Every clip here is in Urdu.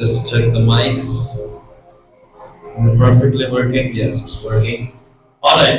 Just check the mics. They're perfectly working. Yes, it's working. All right.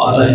All right.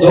2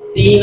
3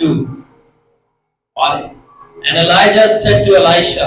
2। And Elijah said to Elisha,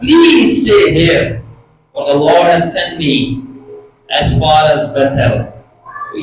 please stay here, for the Lord has sent me as far as Bethel।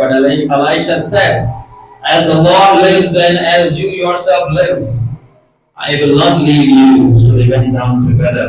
but Elisha said, as the Lord lives and as you yourself live, I will not leave you। So they went down together।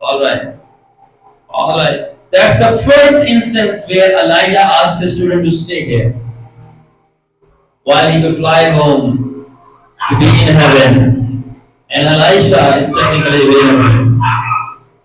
All right, all right. That's the first instance where Elijah asked his student to stay here while he could fly home to be in heaven, and Elisha is technically there।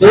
2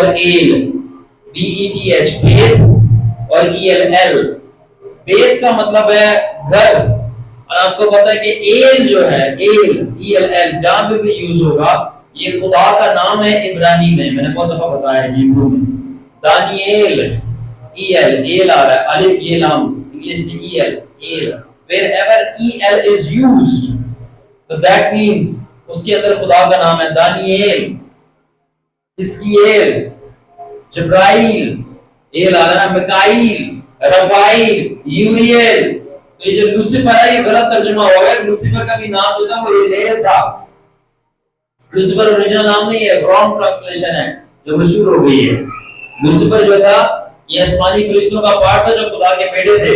اور ایل, BETH بیت اور ELL. بیت کا مطلب ہے گھر, اور آپ کو پتا ہے کہ ایل جو ہے ایل ELL جہاں پہ بھی یوز ہوگا یہ خدا کا نام ہے عبرانی میں نے بہت دفعہ بتایا ہے ہیبرو میں. دانیل EL ایل آ رہا ہے, الف یہ لام, انگلش میں EL L. wherever EL is used so that means اس کے اندر خدا کا نام ہے. دانیل, حزقیل, جبرائیل, ایل آ رہا ہے, مکائیل, رفائیل, یوریل. تو یہ جو لوسیفر ہے یہ غلط ترجمہ ہو گیا. لوسیفر کا بھی نام جو تھا وہ ایلیل تھا. لوسیفر اوریجنل نام نہیں ہے, رانگ ٹرانسلیشن ہے جو مشہور ہو گئی ہے. لوسیفر جو تھا یہ آسمانی فرشتوں کا پارٹ تھا جو خدا کے بیٹے تھے,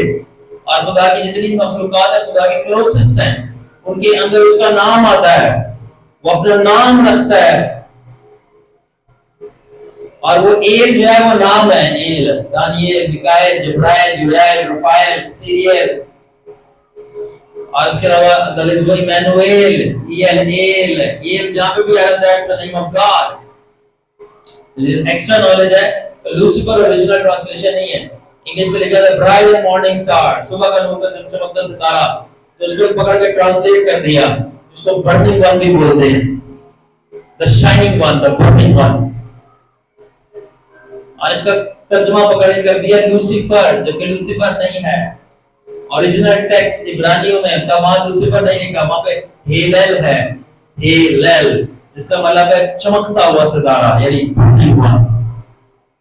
اور خدا کی جتنی مخلوقات ہیں خدا کے کلوزسٹ ہیں ان کے اندر اس کا نام آتا ہے, وہ اپنا نام رکھتا ہے, اور وہ ایل جو ہے وہ نام ہے. ایل, دانیل, میکائیل, جبرائیل, یوریل, رفائیل, سیریل, اور اس کے علاوہ دلزو ایمانویل, ایل ایل جہاں پہ بھی آیا that's the name of God. Extra knowledge ہے. لوسیفر اوریجنل ٹرانسلیشن نہیں ہے, انگلش میں لکھا ہے برائٹ اینڈ مارننگ سٹار, صبح کا نور کا چمکتا ستارہ. تو اس کو پکڑ کے ٹرانسلیٹ کر دیا, اس کو برننگ ون بھی بولتے ہیں, the shining one, the burning one. اور اس کا ترجمہ پکڑ کے کر دیا لوسیفر, جبکہ لوسیفر نہیں ہے. اوریجنل ٹیکسٹ عبرانیوں میں وہاں لوسیفر نہیں لکھا, وہاں پہ ہیلل ہے, ہیلل جس کا مطلب ہے چمکتا ہوا ستارہ, یعنی burning one,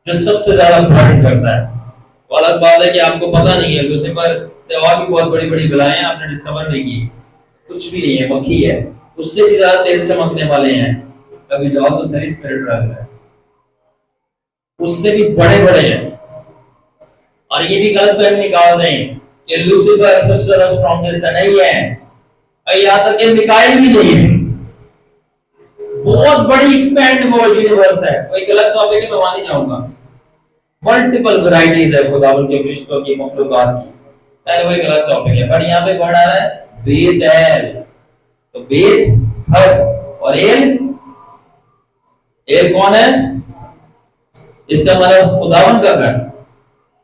جو سب سے زیادہ برن کرتا ہے. غلط بات ہے کہ آپ کو پتہ نہیں ہے, لوسیفر سے اور بھی بہت بڑی بڑی بلائیں آپ نے ڈسکور نہیں کی. کچھ بھی نہیں ہے, مکھی ہے, اس سے بھی زیادہ تیز چمکنے والے ہیں. کبھی جاؤ تو صحیح اسپرٹ ڈرائیو ہے, اس سے بھی بڑے بڑے ہیں. اور یہ بھی غلط فہمی نکال دیں کہ لوسیفر سب سے زیادہ اسٹرانگسٹ ہے, نہیں ہے. اور یہاں تک کہ میکائیل بھی نہیں ہے. بہت بڑی ایکسپینڈ وہ یونیورس ہے. کوئی غلط ٹاپک میں وہاں نہیں جاؤں گا. ملٹیپل ورائٹیز ہے خداوند کے فرشتوں کی, مخلوقات کی. پہلے وہی غلط ٹاپک ہے, پر یہاں پہ پڑھ رہا ہے بیت ایل. تو بیت گھر, اور ایل, ایل کون ہے؟ اس کا مطلب خداوند کا گھر.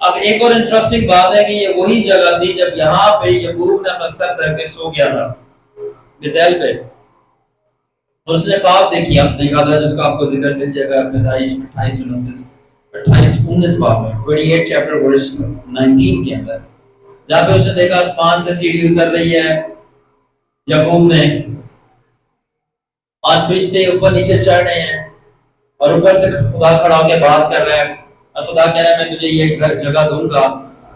اب ایک اور انٹرسٹنگ بات ہے کہ یہ وہی جگہ تھی جب یہاں پہ یعقوب نے اپنا سر دھر کے سو گیا تھا بیتیل پہ, اور اس نے خواب دیکھی. آپ دیکھا تھا جس کا آپ کو ذکر مل جائے گا 28-29 باب میں, 28 چیپٹر ورس 19 کے اندر, جہاں پہ اس نے دیکھا آسمان سے سیڑھی اتر رہی ہے یعقوب نے, اور فرشتے اوپر نیچے چڑھ رہے ہیں, اور اوپر سے خدا کھڑا ہو کے بات کر رہا ہے. اور خدا کہہ رہا ہے میں تجھے یہ جگہ دوں گا.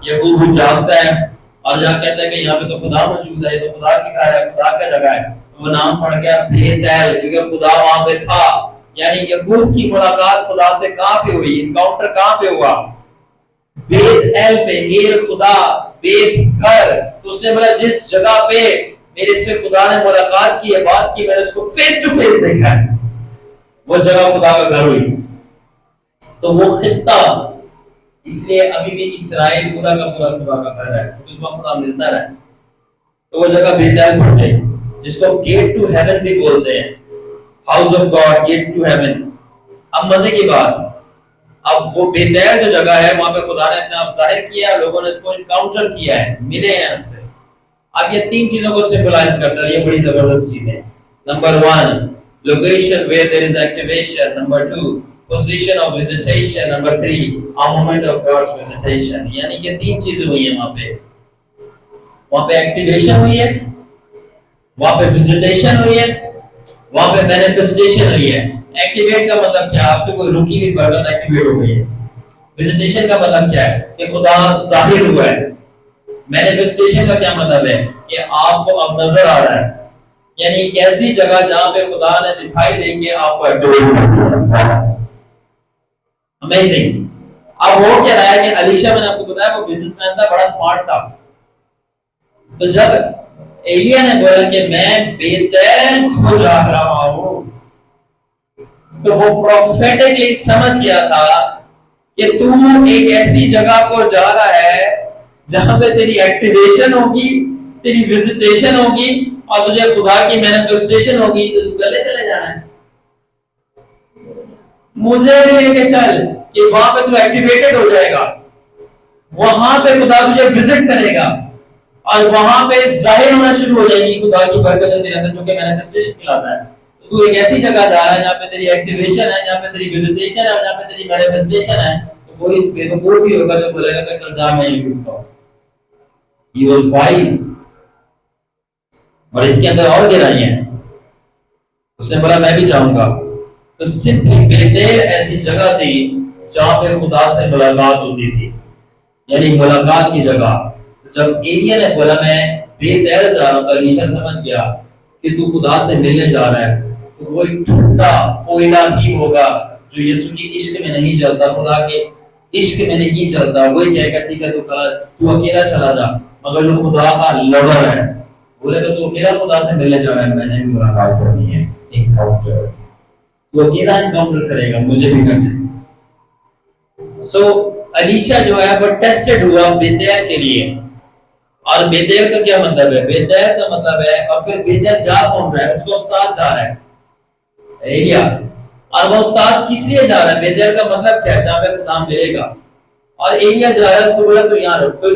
یعقوب جاگتا ہے اور جا کہتا ہے کہ یہاں پہ تو خدا موجود ہے, یہ تو خدا کی گھر ہے, خدا کا جگہ ہے. وہ نام پڑھ گیا بیتیل, کیونکہ خدا وہاں پہ تھا. یعنی یعقوب کی ملاقات خدا سے کہاں پہ ہوئی, انکاؤنٹر کہاں پہ ہوا؟ بیت ایل پہ. ایل خدا, بیت گھر. تو اس نے بولا جس جگہ پہ میرے سے خدا نے ملاقات کی ہے, بات کی, میں نے اس کو فیس ٹو فیس دیکھا ہے, وہ جگہ خدا کا گھر ہوئی. تو وہ خطہ, اس لیے ابھی بھی اسرائیل پورا کا پورا خدا کا گھر ہے, اس میں خدا ملتا رہا. تو وہ جگہ بیت ایل پڑھتے ہیں جس کو گیٹ ٹو ہیون بھی بولتے ہیں, house of God, get to heaven. اب مزے کی بات, اب وہ بیت ایل جو جگہ ہے وہاں پہ خدا نے اپنا آپ ظاہر کیا ہے, لوگوں نے اس کو انکاؤنٹر کیا ہے, ملے ہیں اس سے. اب یہ تین چیزوں کو سمبلائز کرتا ہے, یہ بڑی زبردست چیز ہے. Number 1 location where there is activation, number 2 position of visitation, number 3 a moment of God's visitation. یعنی کہ تین چیزیں ہوئی ہیں وہاں پہ. وہاں پہ ایکٹیویشن ہوئی ہے, وہاں پہ وزٹیشن ہوئی ہے, وہاں پہ مینیفیسٹیشن ہوئی ہے. ایکٹیویٹ کا مطلب کیا ہے؟ آپ کو کوئی رکی ہوئی برکت ایکٹیویٹ ہو گئی ہے. وزٹیشن کا مطلب کیا ہے؟ کہ خدا ظاہر ہوا ہے. مینیفیسٹیشن کا کیا مطلب ہے؟ کہ آپ کو اب نظر آ رہا ہے. یعنی ایک ایسی جگہ جہاں پہ خدا نے دکھائی دے کے آپ کو ایکٹیویٹ. امیزنگ. اب وہ کیا رہا ہے کہ علیشا, میں نے آپ کو بتایا وہ بزنس مین تھا, بڑا سمارٹ تھا. تو جب ایلیا نے بولا کہ میں بیتیل کو جا رہا ہوں, تو وہ پروفیٹکلی سمجھ گیا تھا کہ تو ایک ایسی جگہ کو جا رہا ہے جہاں پہ تیری ایکٹیویشن ہوگی, تیری وزٹیشن ہوگی, اور تجھے خدا کی مینیفیسٹیشن ہوگی. تو تو گلے چلے جانا ہے. مجھے بھی لے کے چل کہ وہاں پہ تو ایکٹیویٹڈ ہو جائے گا, وہاں پہ خدا تجھے وزٹ کرے گا اور وہاں پہ ظاہر ہونا شروع ہو جائے گی خدا کی برکتیں تیرے اندر, جو کہ مینیفیسٹیشن کہلاتا ہے. تو ایک ایسی جگہ جا رہا ہے جہاں پہ تیری ایکٹیویشن ہے, جہاں پہ تیری وزیٹیشن ہے, جہاں پہ تیری مینیفیسٹیشن ہے. تو کوئی اس بے وقوف ہی ہوگا جو بولے گا کہ چل جا میں یہ کرتا ہوں. He was wise. اور اس کے اندر اور گہرائی ہیں. اس نے بولا میں بھی جاؤں گا. تو سمپلی بیتیل ایسی جگہ تھی جہاں پہ خدا سے ملاقات ہوتی تھی, یعنی ملاقات کی جگہ. جب ایلیا نے بولا میں بیتیل جا رہا ہوں, تو الیشا سمجھ گیا کہ تو خدا سے ملنے جا رہا ہے. تو وہ ایک ٹھنڈا کوئلہ ہی ہوگا جو یسوع کی عشق میں نہیں چلتا, خدا کے عشق میں نہیں چلتا. وہی کہے گا ٹھیک ہے تو اکیلا چلا جا, مگر جو خدا کا لور ہے بولے گا تو اکیلا خدا سے ملنے جا رہا ہے, میں نے بھی ملاقات کرنی ہے. انکاؤنٹر تو اکیلا انکاؤنٹر کرے گا, مجھے بھی کرنا ہے. سو الیشا جو ہے وہ ٹیسٹڈ ہوا بیتیل کے لیے. اور بیتیل کا کیا مطلب ہے؟ بیتیل کا مطلب ہے, اور پھر بیتیل جا کون رہا ہے؟ اس کو استاد جا رہا ہے ایلیا. اور وہ استاد کس لیے جا رہا ہے؟ بیتیل کا مطلب کیا ہے؟ جہاں پہ خدا ملے گا. اور ایلیا جا رہا ہے, اس کو بولا تو یہاں رک. تو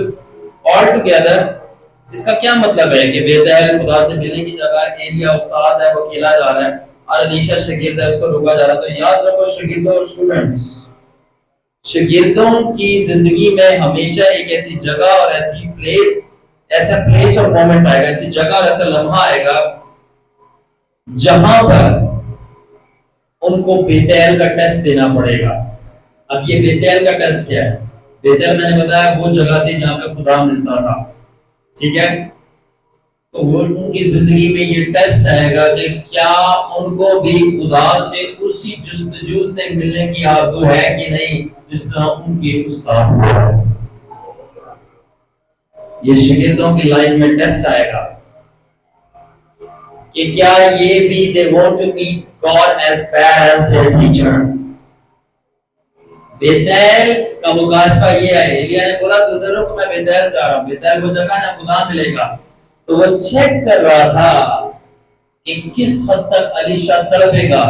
آل ٹوگیدر اس کا کیا مطلب ہے کہ بیتیل خدا سے ملنے کی جگہ ہے, ایلیا استاد ہے وہ اکیلا جا رہا ہے, اور الیشا شاگرد ہے اس کو روکا جا رہا ہے. تو یاد رکھو شاگردوں اور اسٹوڈنٹس, شاگردوں کی زندگی میں ہمیشہ ایک ایسی جگہ اور ایسی پلیس, ایسا پلیس اور مومنٹ آئے گا, ایسی جگہ اور ایسا لمحہ آئے گا جہاں پر ان کو بیتیل کا ٹیسٹ دینا پڑے گا. اب یہ بیتیل کا ٹیسٹ کیا ہے؟ بیتیل میں نے بتایا وہ جگہ تھی جہاں پہ خدا ملتا تھا, ٹھیک ہے. تو وہ ان کی زندگی میں یہ ٹیسٹ آئے گا کہ کیا ان کو بھی خدا سے اسی جستجو سے ملنے کی آرزو ہے کہ نہیں جس طرح ان کے استاد ہوا. یہ شاگردوں کی لائف میں ٹیسٹ آئے گا کہ کیا یہ بھی they want to meet God as bad as their teacher. بیتیل کا مکاشفہ یہ ہے, ایلیا نے بولا تو ادھر رکو, میں بیتیل جا رہا ہوں. بیتیل وہ جگہ جہاں خدا ملے گا. تو وہ چیک کر رہا تھا کہ کس حد تک الیشا تڑپے گا,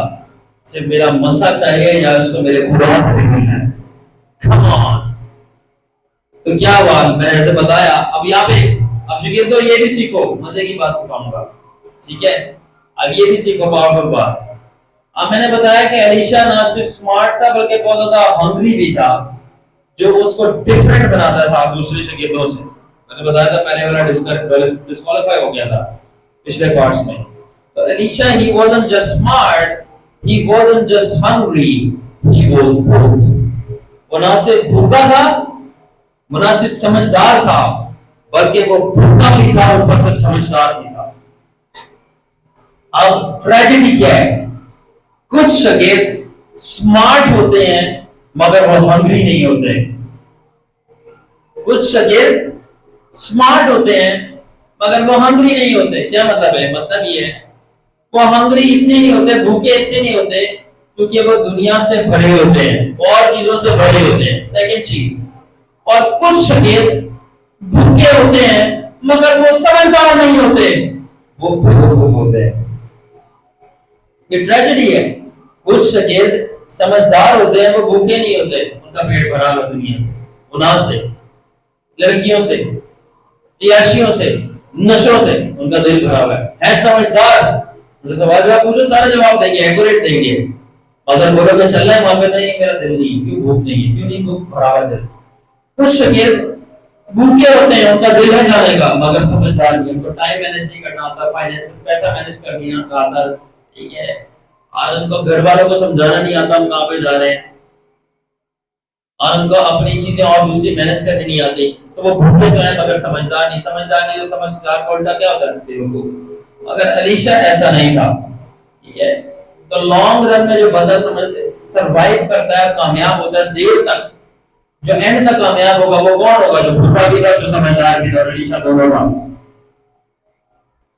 صرف میرا مسا چاہیے یا اس کو میرے خدا سے ملنا ہے. Come on. تو کیا ہوا, میں نے ایسے بتایا. اب یہاں پہ اب شاگردوں یہ بھی سیکھو, مزے کی بات سکھاؤں گا, ٹھیک ہے. اب یہ بھی سیکھو پاورفل بات. اب میں نے بتایا کہ الیشا نہ صرف سمارٹ تھا بلکہ بہت زیادہ ہنگری بھی تھا, جو اس کو ڈیفرنٹ بناتا تھا دوسرے شاگردوں سے. میں نے بتایا تھا پہلے والا ڈسکوالیفائی ہو گیا تھا پچھلے پارٹس میں. تو الیشا he wasn't just smart, he wasn't just hungry, he was both. وہ نہ صرف بھوکا تھا, مناسب سمجھدار تھا, بلکہ وہ بھوکا بھی تھا, اوپر سے سمجھدار بھی تھا. اب ٹریجڈی کیا ہے؟ کچھ شاگرد سمارٹ ہوتے ہیں مگر وہ ہنگری نہیں ہوتے. کچھ شاگرد سمارٹ ہوتے ہیں مگر وہ ہنگری نہیں ہوتے. کیا مطلب ہے؟ مطلب یہ ہے وہ ہنگری اس لیے نہیں ہوتے, بھوکے اس لیے نہیں ہوتے کیونکہ وہ دنیا سے بھرے ہوتے ہیں, اور چیزوں سے بھرے ہوتے ہیں. سیکنڈ چیز, اور کچھ شاگرد بھوکے ہوتے ہیں مگر وہ سمجھدار نہیں ہوتے, وہ بیوقوف ہوتے ہیں. یہ ٹریجڈی ہے. کچھ شاگرد سمجھدار ہوتے ہیں, وہ بھوکے نہیں ہوتے, ان کا پیٹ بھرا ہوا دنیا سے, گناہ سے, لڑکیوں سے, عیاشیوں سے, نشوں سے, ان کا دل بھرا ہوا ہے سمجھدار. مجھے سوال جواب پوچھو, سارے جواب دیں گے, ایکوریٹ دیں گے. اگر بولو کہ چلنا ہے وہاں پہ, نہیں میرا دل نہیں, کیوں بھوک نہیں ہے, کیوں نہیں بھوک, بھرا ہوا دل. کچھ شاگرد بھوکے ہوتے ہیں, ان کا دل ہے جانے کا مگر سمجھدار نہیں, ان کو ٹائم مینیج نہیں کرنا آتا, فائنینس پیسہ مینیج کرنی آتا, ٹھیک ہے, اور ان کو گھر والوں کو سمجھانا نہیں آتا ہم کہاں پہ جا رہے ہیں, اور ان کو اپنی چیزیں اور دوسری مینیج کرنی نہیں آتی. تو وہ بھوکے تو ہیں مگر سمجھدار نہیں. سمجھدار نہیں, تو سمجھدار کو الٹا کیا ہوتا ہے؟ بیوقوف. مگر الیشا ایسا نہیں تھا, ٹھیک ہے. تو لانگ رن میں جو بندہ سروائیو کرتا ہے, کامیاب ہوتا ہے دیر تک, جو اینڈ تک کامیاب ہوگا وہ کون ہوگا؟ جو بھوکا بھی تھا, جو سمجھدار بھی تھا. اور الیشا دونوں تھا.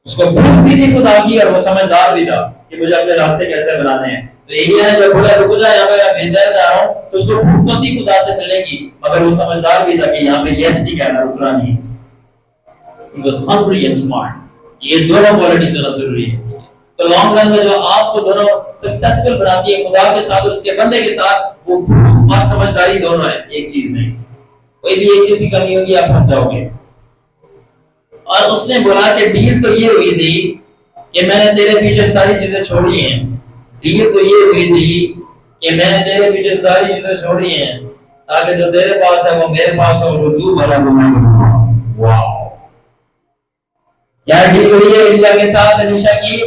اس کو بھوک بھی تھی خدا کی, اور وہ سمجھدار بھی تھا کہ مجھے اپنے راستے کیسے بنانے ہیں. تو ایلیا نے جب بولا رک جا, یہاں پہ میں بیتیل جا رہا ہوں, تو اس کو بھوک تو تھی خدا سے ملنے کی, مگر وہ سمجھدار بھی تھا کہ یہاں پہ یس نہیں کہنا, رکنا نہیں. He was hungry and smart. یہ دونوں کوالٹیز ہونا ضروری ہے. تو لانگ رن میں جو آپ کو دونوں سکسیسفل بناتی ہے خدا کے ساتھ اور اس کے بندے کے ساتھ، وہ اور سمجھداری دونوں ہے، ایک چیز نہیں. کوئی بھی ایک چیز کی کمی ہوگی آپ پھنس جاؤ گے. اور اس نے بولا کہ ڈیل تو یہ ہوئی تھی کہ میں نے تیرے پیچھے ساری چیزیں چھوڑی ہیں. ڈیل تو یہ ہوئی تھی کہ میں نے تیرے پیچھے ساری چیزیں چھوڑی ہیں تاکہ جو تیرے پاس ہے وہ میرے پاس ہو، جو تو بھلا وہ میں بھلا. واو، کیا ڈیل ہوئی ہے انڈیا کے ساتھ علیشا کی؟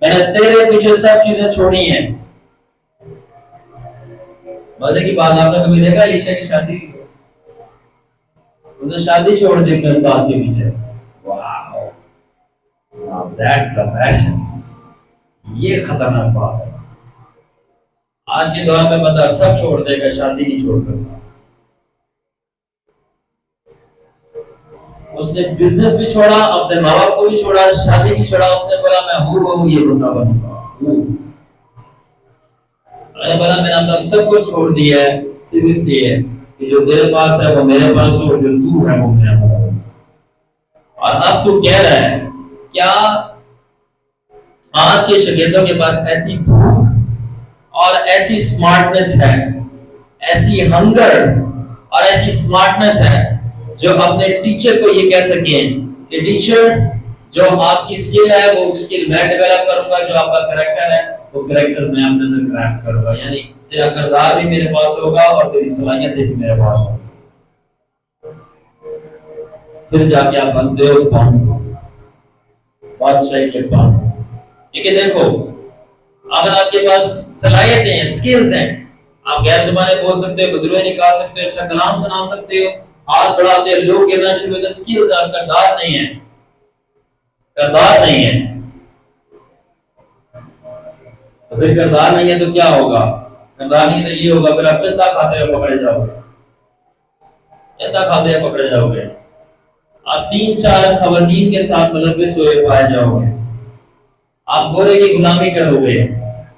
میں نے تیرے پیچھے سب چیزیں چھوڑی ہیں. مزے کی بات، آپ نے کبھی دیکھا علیشا کی شادی؟ اسے شادی چھوڑ دی اپنے استاد کے پیچھے. واو، دیٹس دی پیشن. یہ خطرناک بات ہے. آج کے دور میں بندہ سب چھوڑ دے گا، شادی نہیں چھوڑ سکتا. اس نے بزنس بھی چھوڑا، اپنے ماں باپ کو بھی چھوڑا، شادی بھی چھوڑا. اس نے بولا میں ہوں بہو یہ بندہ بنوں گا. بولا میں نے اپنا سب کچھ چھوڑ دیا ہے صرف اس لیے کہ جو تیرے پاس ہے وہ میرے پاس ہو، جو تو ہے وہ میرے پاس ہو. اور اب تو کہہ رہا ہے کیا آج کے شاگردوں کے پاس ایسی بھوک اور ایسی سمارٹنس ہے، ایسی ہنگر اور ایسی سمارٹنس ہے جو اپنے ٹیچر کو یہ کہہ سکیں کہ ٹیچر جو آپ کی سکل ہے وہ سکل میں ڈیولپ کروں گا، جو آپ کا کریکٹر ہے وہ کریکٹر میں اپنے اندر کرافٹ کروں گا. یعنی تیرا کردار بھی میرے پاس ہوگا اور تیری صلاحیتیں بھی میرے پاس ہوگی. پھر جا کے آپ بنتے ہو بادشاہی کے پان. لیکن دیکھو اگر آپ کے پاس صلاحیتیں ہیں، سکلز ہیں، آپ غیر زبانیں بول سکتے ہو، بدروہیں نکال سکتے ہو، اچھا کلام سنا سکتے ہو، ہاتھ بڑھاتے ہو، لوگ گرنا شروع ہوتے، سکلز آپ کردار نہیں ہے. کردار نہیں ہے تو پھر کردار نہیں ہے تو کیا ہوگا؟ کردار نہیں تو یہ ہوگا پھر آپ چندہ کھاتے ہوئے پکڑے جاؤ گے. چندہ کھاتے ہوئے پکڑے جاؤ گے. آپ 3-4 خواتین کے ساتھ ملوث ہوئے پائے جاؤ گے. آپ گورے کی غلامی کرو گے،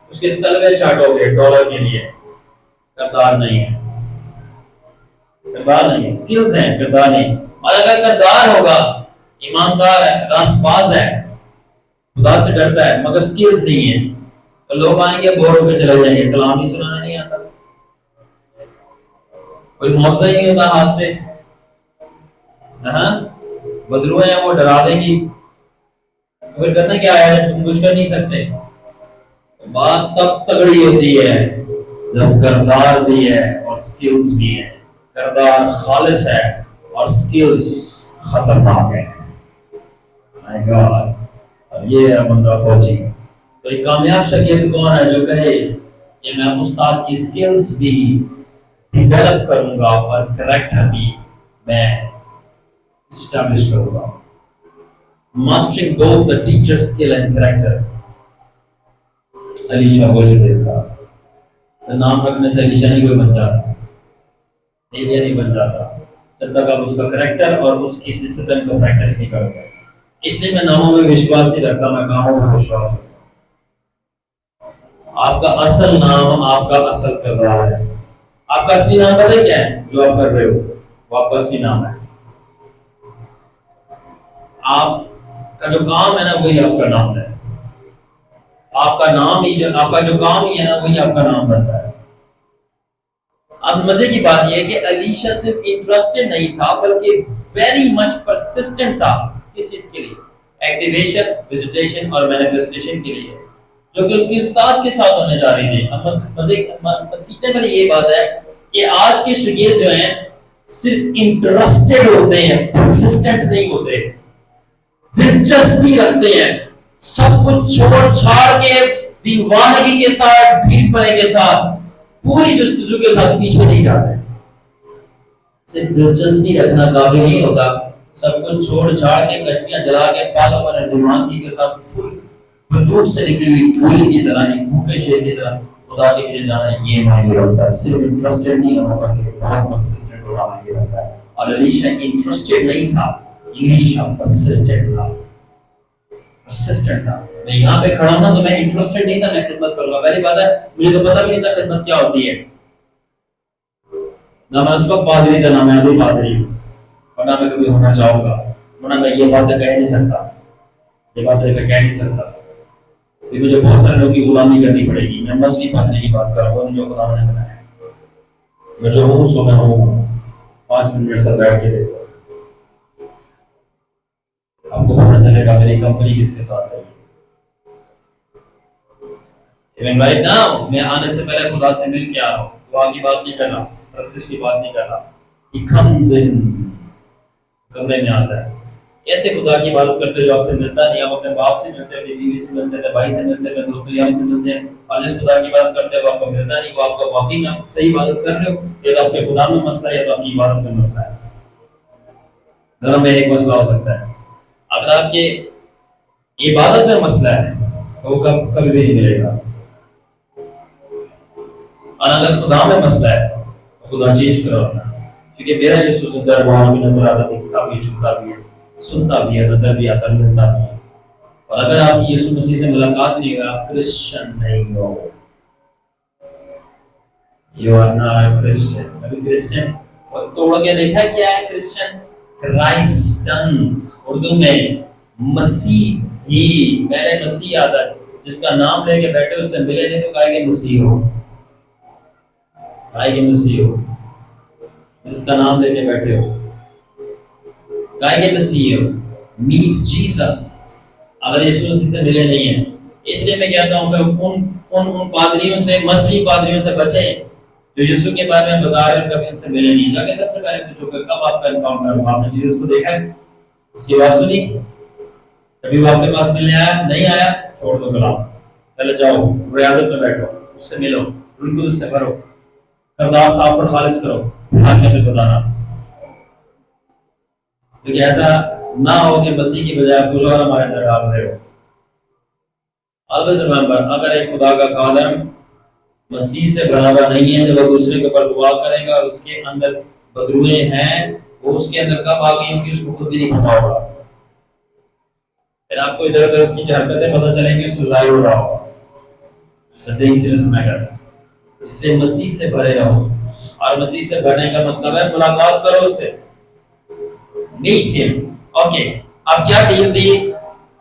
اس کے تلوے چاٹو گے ڈالر کے لیے. کردار نہیں ہے. کردار نہیں ہے، سکلز ہیں، کردار نہیں. اور اگر کردار ہوگا، ایماندار ہے، راست باز ہے، خدا سے ڈرتا ہے، مگر سکلز نہیں ہے، تو لوگ آئیں گے بور ہو کے چلے جائیں گے. کلام ہی سنانا نہیں آتا، کوئی معاوضہ ہی نہیں ہوتا ہاتھ سے. بدروہیں ہیں وہ ڈرا دیں گی، پھر کرنا کیا ہے؟ تم کچھ کر نہیں سکتے. بات تب تگڑی ہوتی ہے جب کردار بھی ہے اور سکلز بھی ہے. کردار خالص ہے اور سکلز خطرناک ہے. مائی گاڈ. اور یہ ہے بندہ فوجی. تو ایک کامیاب شاگرد کون ہے جو کہے کہ میں استاد کی سکلز بھی ڈیولپ کروں گا اور کریکٹر بھی میں اسٹیبلش کروں گا. Mastering both the teacher skill and character. Alisha وہ شاگرد تھا. تو نام رکھنے سے علیشا نہیں کوئی بن جاتا، ایلیا نہیں بن جاتا جب تک آپ اس کا کریکٹر اور اس کی ڈسپلن کو پریکٹس نہیں کرو گے. اس لیے میں ناموں میں وشواس نہیں رکھتا، میں کاموں میں وشواس رکھتا. آپ کا اصل نام آپ کا اصل کردار ہے. آپ کا اصلی نام پتہ کیا ہے؟ جو آپ کر رہے ہو وہ آپ کا اصلی نام ہے. آپ کا جو کام ہے نا وہی آپ کا نام ہے. آپ کا نام ہی آپ کا جو کام ہی ہے نا وہی آپ کا نام بنتا ہے. اب مزے کی بات یہ ہے کہ علیشا صرف انٹرسٹڈ نہیں تھا بلکہ ویری مچ پرسسٹنٹ تھا. کس چیز کے لیے؟ ایکٹیویشن، وزیٹیشن اور مینیفیسٹیشن کے لیے، جو کہ اس کے استاد کے ساتھ ہونے جا رہی تھی. اب سیکھنے والی یہ بات ہے کہ آج کے شاگرد جو ہیں صرف انٹرسٹڈ ہوتے ہیں، پرسسٹنٹ نہیں ہوتے. دلچسپی رکھتے ہیں، سب کچھ چھوڑ چھاڑ کے دیوانگی کے ساتھ، ڈھیل پڑے کے ساتھ، پوری جستجو کے ساتھ پیچھے نہیں جاتے. صرف دلچسپی رکھنا کافی نہیں ہوتا. سب کچھ چھوڑ چھاڑ کے کشتیاں جلا کے پالوں پر دیوانگی کے ساتھ بندوق سے نکلی ہوئی پھولی کی طرح، ایک بھوکے شیر کی طرح خدا کے پیچھے جانا یہ معنی رکھتا ہے. صرف انٹرسٹڈ نہیں ہونا بلکہ بہت پرسسٹنٹ ہونا معنی رکھتا ہے. اور علیشا انٹرسٹڈ نہیں تھا، علیشا پرسسٹنٹ تھا. پرسسٹنٹ تھا. میں یہاں پہ کھڑا ہوں نا تو میں انٹرسٹڈ نہیں تھا میں خدمت کروں گا. پہلی بات ہے مجھے تو پتہ بھی نہیں تھا خدمت کیا ہوتی ہے. نہ میں اس وقت پادری تھا، نہ میں ابھی پادری ہوں، اور نہ میں کبھی ہونا چاہوں گا. ورنہ میں یہ باتیں کہہ نہیں سکتا، یہ باتیں میں کہہ نہیں سکتا. کہ مجھے بہت سارے لوگوں کی غلامی کرنی پڑے گی. میں مذہبی پڑھنے کی بات کر رہا ہوں جو خدا نے بنایا ہے. میں جو ہوں سو میں ہوں. 5 منٹ سے بیٹھ کے دیکھو آپ کو پتہ چلے گا میری کمپنی کس کے ساتھ ہے. ایون رائٹ ناؤ میں آنے سے پہلے خدا سے مل کے آ رہا ہوں. دعا کی بات نہیں کر رہا, پرستش کی بات نہیں کر رہا. He comes in کمرے میں آتا ہے. کیسے خدا کی عبادت کرتے جو آپ سے ملتا نہیں. آپ اپنے باپ سے ملتے, اپنی بیوی سے ملتے, اپنے بھائی سے ملتے, اپنے دوست یار سے ملتے ہیں, اور جس خدا کی عبادت کرتے ہیں وہ آپ کو ملتا نہیں. وہ آپ کو واقعی میں صحیح عبادت کر رہے ہو, یا تو آپ کے خدا میں مسئلہ ہے یا تو آپ کی عبادت میں مسئلہ ہے. دونوں میں ایک مسئلہ ہو سکتا ہے. اگر آپ کے عبادت میں مسئلہ ہے تو وہ کبھی بھی نہیں ملے گا, اور اگر خدا میں مسئلہ ہے تو خدا چینج کرو اپنا. کیونکہ میرا یسوع زندہ ہے, وہاں بھی نظر آتا, دکھتا بھی, چھوتا بھی ہے, سنتا بھی ہے, نظر بھی آتا, ملتا بھی ہے. اور اگر آپ یسوع مسیح سے ملاقات نہیں ہوگا, آپ کرسچن نہیں ہو. You are not a Christian. ابھی کرسچن توڑ کے دیکھا کیا ہے کرسچن؟ کرائسٹنز. اردو میں مسیح ہی, پہلے مسیح آتا ہے. جس کا نام لے کے بیٹھے اس سے ملے نہیں تو کہے کہ مسیح ہو, کہے کہ مسیح ہو. جس کا نام لے کے بیٹھے ہو کہے کہ مسیح ہو. Meat Jesus. اگر یسوع مسیح سے ملے نہیں ہیں, اس لیے میں کہتا ہوں کہ ان پادریوں سے, مذہبی پادریوں سے بچیں جو یسوع کے بارے میں بتا رہے ہیں, کبھی ان سے ملے نہیں. جا کے سب سے پہلے پوچھو کہ کب آپ کا انکاؤنٹر ہوا, آپ نے جیسس کو دیکھا ہے, اس کی بات سنی, کبھی وہ آپ کے پاس ملنے آیا نہیں آیا, چھوڑ دو کلام. پہلے جاؤ ریاضت میں بیٹھو, اس سے ملو, بالکل اس سے بھرو, کردار صاف اور خالص کرو, آگے میں بتانا. کیونکہ ایسا نہ ہو کہ مسیح کی بجائے کچھ اور ہمارے اندر ڈال رہے ہو. Always remember, اگر ایک خدا کا خادم مسیح سے بھرا ہوا نہیں ہے, جب وہ دوسرے کے اوپر دعا کرے گا اور اس کے اندر بدروئیں ہیں, وہ اس کے اندر کب آ گئی ہوں گی اس کو خود بھی نہیں پتا ہوگا. پھر آپ کو ادھر ادھر اس کی حرکتیں پتہ چلیں گی, اس سے ظاہر ہو رہا ہوگا. It's a dangerous matter. اس لیے مسیح سے بھرے رہو, اور مسیح سے بھرنے کا مطلب ہے ملاقات کرو اس سے, meet him. اوکے, اب کیا ڈیل تھی؟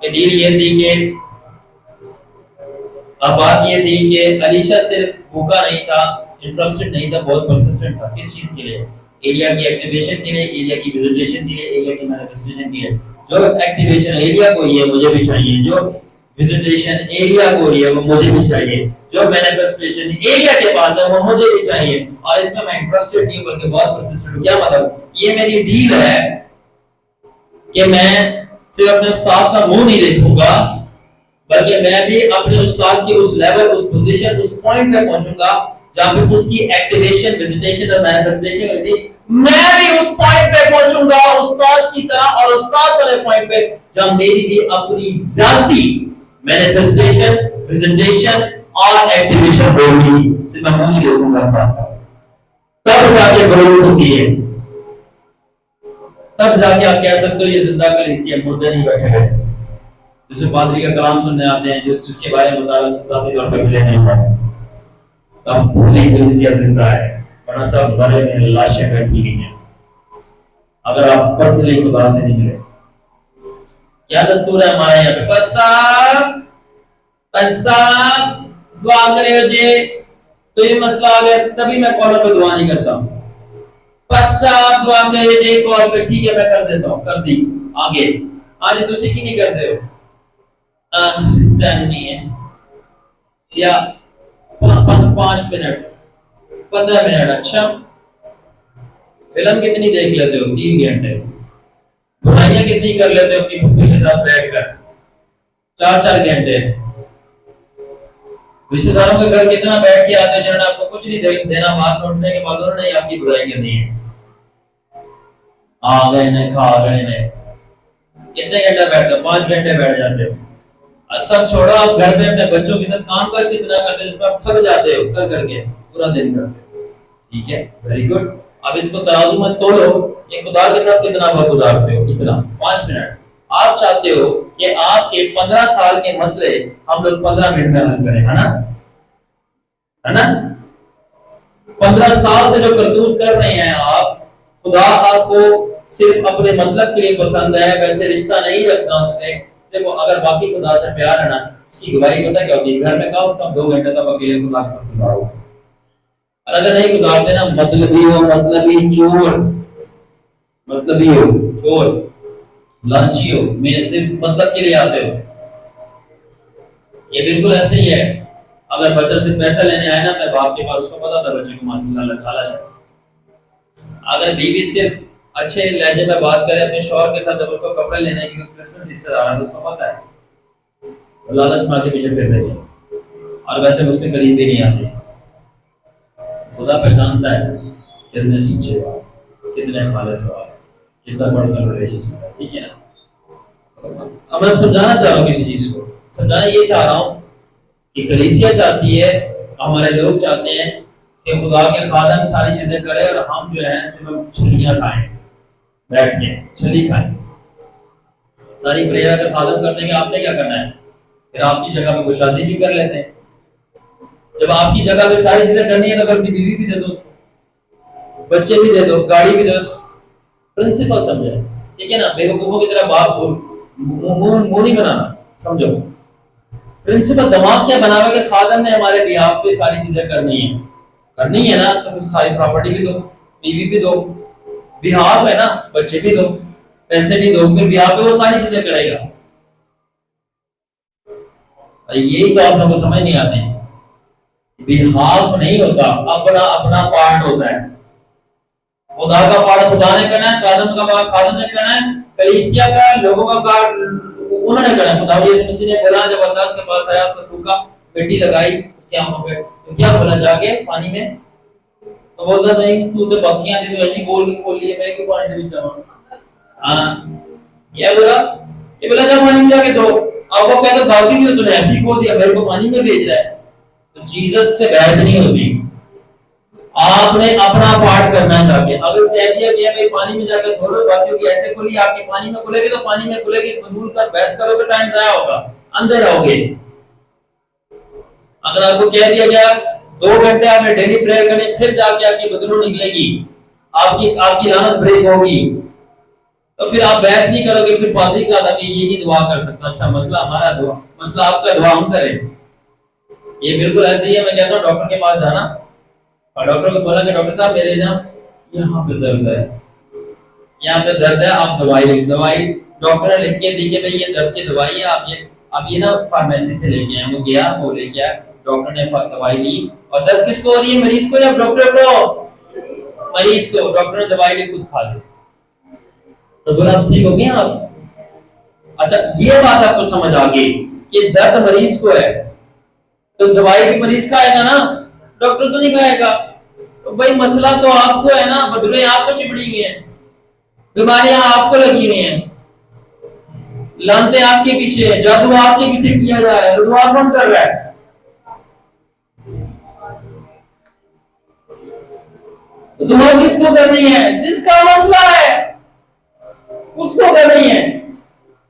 ڈیل یہ تھی کہ اب بات یہ تھی کہ علیشا صرف بھوکا نہیں تھا, انٹرسٹڈ نہیں تھا, بہت پرسسٹنٹ تھا. کس چیز کے لیے؟ ایریا کی ایکٹیویشن کے لیے, ایریا کی وزٹیشن کے لیے, ایریا کی مینیفیسٹیشن کے لیے. جو ایکٹیویشن ایریا کو ہی ہے مجھے بھی چاہیے, جو وزٹیشن ایریا کو ہی ہے وہ مجھے بھی چاہیے, جو مینیفیسٹیشن ایریا کے پاس ہے وہ مجھے بھی چاہیے. اور اس میں انٹرسٹڈ نہیں بلکہ بہت پرسسٹنٹ ہوں. کیا مطلب؟ یہ میری ڈیل ہے کہ میں صرف اپنے استاد کا منہ نہیں دیکھوں گا, بلکہ میں بھی اپنے استاد کی اس لیول, اس پوزیشن, اس پوائنٹ پہ پہنچوں گا جہاں پہ اس کی ایکٹیویشن, وزٹیشن اور مینیفیسٹیشن ہوئی تھی. میں بھی اس پوائنٹ پہ پہنچوں گا استاد کی طرح, اور استاد والے پوائنٹ پہ جہاں میری بھی اپنی ذاتی مینیفیسٹیشن, وزٹیشن اور ایکٹیویشن ہوگی. صرف میں نہیں دیکھوں گا استاد کا, تب جا کے گروتھ ہوتی ہے, تب جا کے آپ کہہ سکتے ہو یہ زندہ کلیسیا, مردے نہیں بیٹھے ہوئے. جسے پادری کا کلام سننے آتے ہیں, جس کے بارے میں بتا رہا ہوں, اس سے ذاتی طور پہ ملے نہیں ہیں, تب پوری کلیسیا زندہ ہے, ورنہ سب بڑے میں لاشیں بیٹھی ہوئی ہیں. اگر آپ پرسنلی خدا سے نہیں ملے, کیا دستور ہے ہمارے یہاں پہ؟ دعا کرے ہو جی, تو یہ مسئلہ آ گیا, تبھی میں کالوں پہ دعا نہیں کرتا ہوں. دعا کرے جی کال پہ, ٹھیک ہے میں کر دیتا ہوں, کر دی, آگے. آج دوسری کی نہیں کرتے ہو, ٹائم نہیں ہے, یا 5 منٹ 15 منٹ. اچھا فلم کتنی دیکھ لیتے ہو؟ 3 گھنٹے. برائیاں کتنی کر لیتے ہو اپنی پھوپھی کے ساتھ بیٹھ کر؟ 4 گھنٹے. رشتے داروں کے گھر کتنا بیٹھ کے آتے ہیں جنہوں نے آپ کو کچھ نہیں دینا, بات اٹھنے کے بعد انہوں نے آپ کی برائی کرنی ہے. آ گئے نے, کھا گئے نے, کتنے گھنٹے بیٹھتے ہو؟ 5 گھنٹے بیٹھ جاتے ہو. اچھا چھوڑو, آپ گھر میں اپنے بچوں کے ساتھ کام کاج کتنا کرتے ہو جس میں آپ تھک جاتے ہو کر کے, پورا دن کرتے ہو. ٹھیک ہے, ویری گڈ. اب اس کو ترازو میں توڑو, یہ خدا کے ساتھ کتنا وقت گزارتے ہو؟ اتنا 5 منٹ. آپ چاہتے ہو کہ آپ کے 15 سال کے مسئلے ہم لوگ 15 منٹ میں حل کریں, ہے نا, ہے نا. 15 سال سے جو کرتوت کر رہے ہیں آپ, خدا آپ کو صرف اپنے مطلب کے لیے پسند ہے, ویسے رشتہ نہیں رکھنا اس سے. دیکھو اگر باقی خدا سے پیار ہے نا, اس کی گواہی پتہ کیا ہوتی ہے؟ گھر میں کم از کم 2 گھنٹے تک اکیلے خدا کے ساتھ گزارو. اور اگر نہیں گزارتے نا، مطلبی ہو، مطلبی چور، مطلبی ہو، چور، لالچی ہو، میرے سے مطلب کے لیے آتے ہو. یہ بالکل ایسے ہی ہے. اگر بچہ سے پیسہ لینے آئے نا اپنے باپ کے پاس، اس کو پتا تھا بچے کو مانگنا لالچ ہے. اگر بیوی صرف اچھے لہجے میں بات کرے اپنے شوہر کے ساتھ، جب اس کو کپڑے لینے کی کرسمس ایسٹر آ رہا ہے تو اس کو پتا ہے لالچ میں آگے پیچھے پھر رہی ہے، اور ویسے اس کے قریب بھی نہیں آتے. خدا پہچانتا ہے کتنے سچے ہو، کتنے خالص ہو، کتنا پرسنل ریلیشن ہے. ٹھیک ہے نا؟ اب میں سمجھانا چاہ رہا ہوں کسی چیز کو، سمجھانا یہ چاہ رہا ہوں کہ کلیسیا چاہتی ہے، ہمارے لوگ چاہتے ہیں کہ خدا کے خادم ساری چیزیں کرے اور ہم جو ہے صرف چھلیاں کھائیں، بیٹھ کے چھلی کھائیں. ساری پریئر کا خادم کرنے کے آپ نے کیا کرنا ہے؟ پھر آپ کی جگہ پہ وہ شادی بھی کر لیتے ہیں. جب آپ کی جگہ پہ ساری چیزیں کرنی ہے تو اپنی بیوی بھی دے دو، اس کو بچے بھی دے دو، گاڑی بھی دے دو. پرنسپل سمجھے. ٹھیک ہے نا؟ بیوقوفوں کی طرح باپ منہ نہیں بنانا. سمجھو پرنسپل دماغ کیا بنا ہوا کہ خادم نے ہمارے بیاہ پہ ساری چیزیں کرنی ہے نا، تو پھر ساری پراپرٹی بھی دو، بیوی بھی دو، بیہاف ہے نا، بچے بھی دو، پیسے بھی دو، پھر بیاہ پہ وہ ساری چیزیں کرے گا. یہی تو آپ لوگوں کو سمجھ نہیں آتے. بیہاف نہیں ہوتا، اپنا اپنا پارٹ ہوتا ہے. خدا کا پارٹ خدا نے کرنا ہے، خادم کا پارٹ خادم نے کرنا ہے، کلیسیا کا لوگوں کا پارٹ انہوں نے کرنا ہے. خدا یسوع مسیح نے بولا جب انداز کے پاس آیا، اس نے تھوکا، مٹی لگائی اس کی آنکھوں پہ، تو کیا بولا جا کے پانی میں؟ تو بولتا نہیں تو تے باقیاں دی تو ایسی بول کے کھول لیے، میں کیوں پانی دے وچ جاواں؟ ہاں یہ بولا جب پانی میں جا کے دو. اب وہ کہتا باقی تو نے ایسی کھول دیا، میرے کو پانی میں بھیج رہا ہے. تو جیسس سے بحث نہیں ہوتی. آپ نے اپنا پارٹ کرنا چاہیے. اگر کہہ دیا گیا کہ پانی میں جا کے دھو، باقیوں کی ایسے کھلی، آپ کی پانی میں کھلے گی تو پانی میں کھلے گی. فضول کر بحث کرو گے، ٹائم ضائع ہوگا، اندر رہو گے. اگر آپ کو کہہ دیا گیا 2 گھنٹے آپ نے ڈیلی پریئر کرنی، پھر جا کے آپ کی بدلو نکلے گی، آپ کی لعنت بریک ہوگی، تو پھر آپ بحث نہیں کرو گے. پھر پادری کا تھا کہ یہ نہیں دعا کر سکتا. اچھا مسئلہ ہمارا دعا، مسئلہ آپ کا دعا ہم کریں. یہ بالکل ایسے ہی ہے. میں کہتا ہوں ڈاکٹر کے پاس جانا، اور ڈاکٹر کو بولا کہ ڈاکٹر صاحب میرے یہاں پہ درد ہے، یہاں پہ درد ہے، آپ دوائی ڈاکٹر نے لکھ کے دی کہ بھائی یہ درد کی دوائی ہے، آپ یہ نا فارمیسی سے لے کے آئے. وہ گیا، وہ لے کے آیا، ڈاکٹر نے دوائی لی. اور درد کس کو ہو رہی ہے؟ مریض کو یا ڈاکٹر کو؟ مریض کو. ڈاکٹر نے دوائی لی، خود کھا لی. تو بولا اب صحیح ہو گیا آپ. اچھا یہ بات آپ کو سمجھ آ گئی کہ درد مریض کو ہے تو دوائی بھی مریض کا آئے گا نا، ڈاکٹر تو نہیں کھائے گا. تو بھائی مسئلہ تو آپ کو ہے نا، بدلیں آپ کو چپڑی ہوئی ہیں، بیماریاں آپ کو لگی ہوئی ہیں، لانتے آپ کے پیچھے ہیں، جادو آپ کے پیچھے کیا جا رہا ہے. تو دعا کون کر رہا ہے؟ تو دعا کس کو کرنی ہے؟ جس کا مسئلہ ہے اس کو کرنی ہے.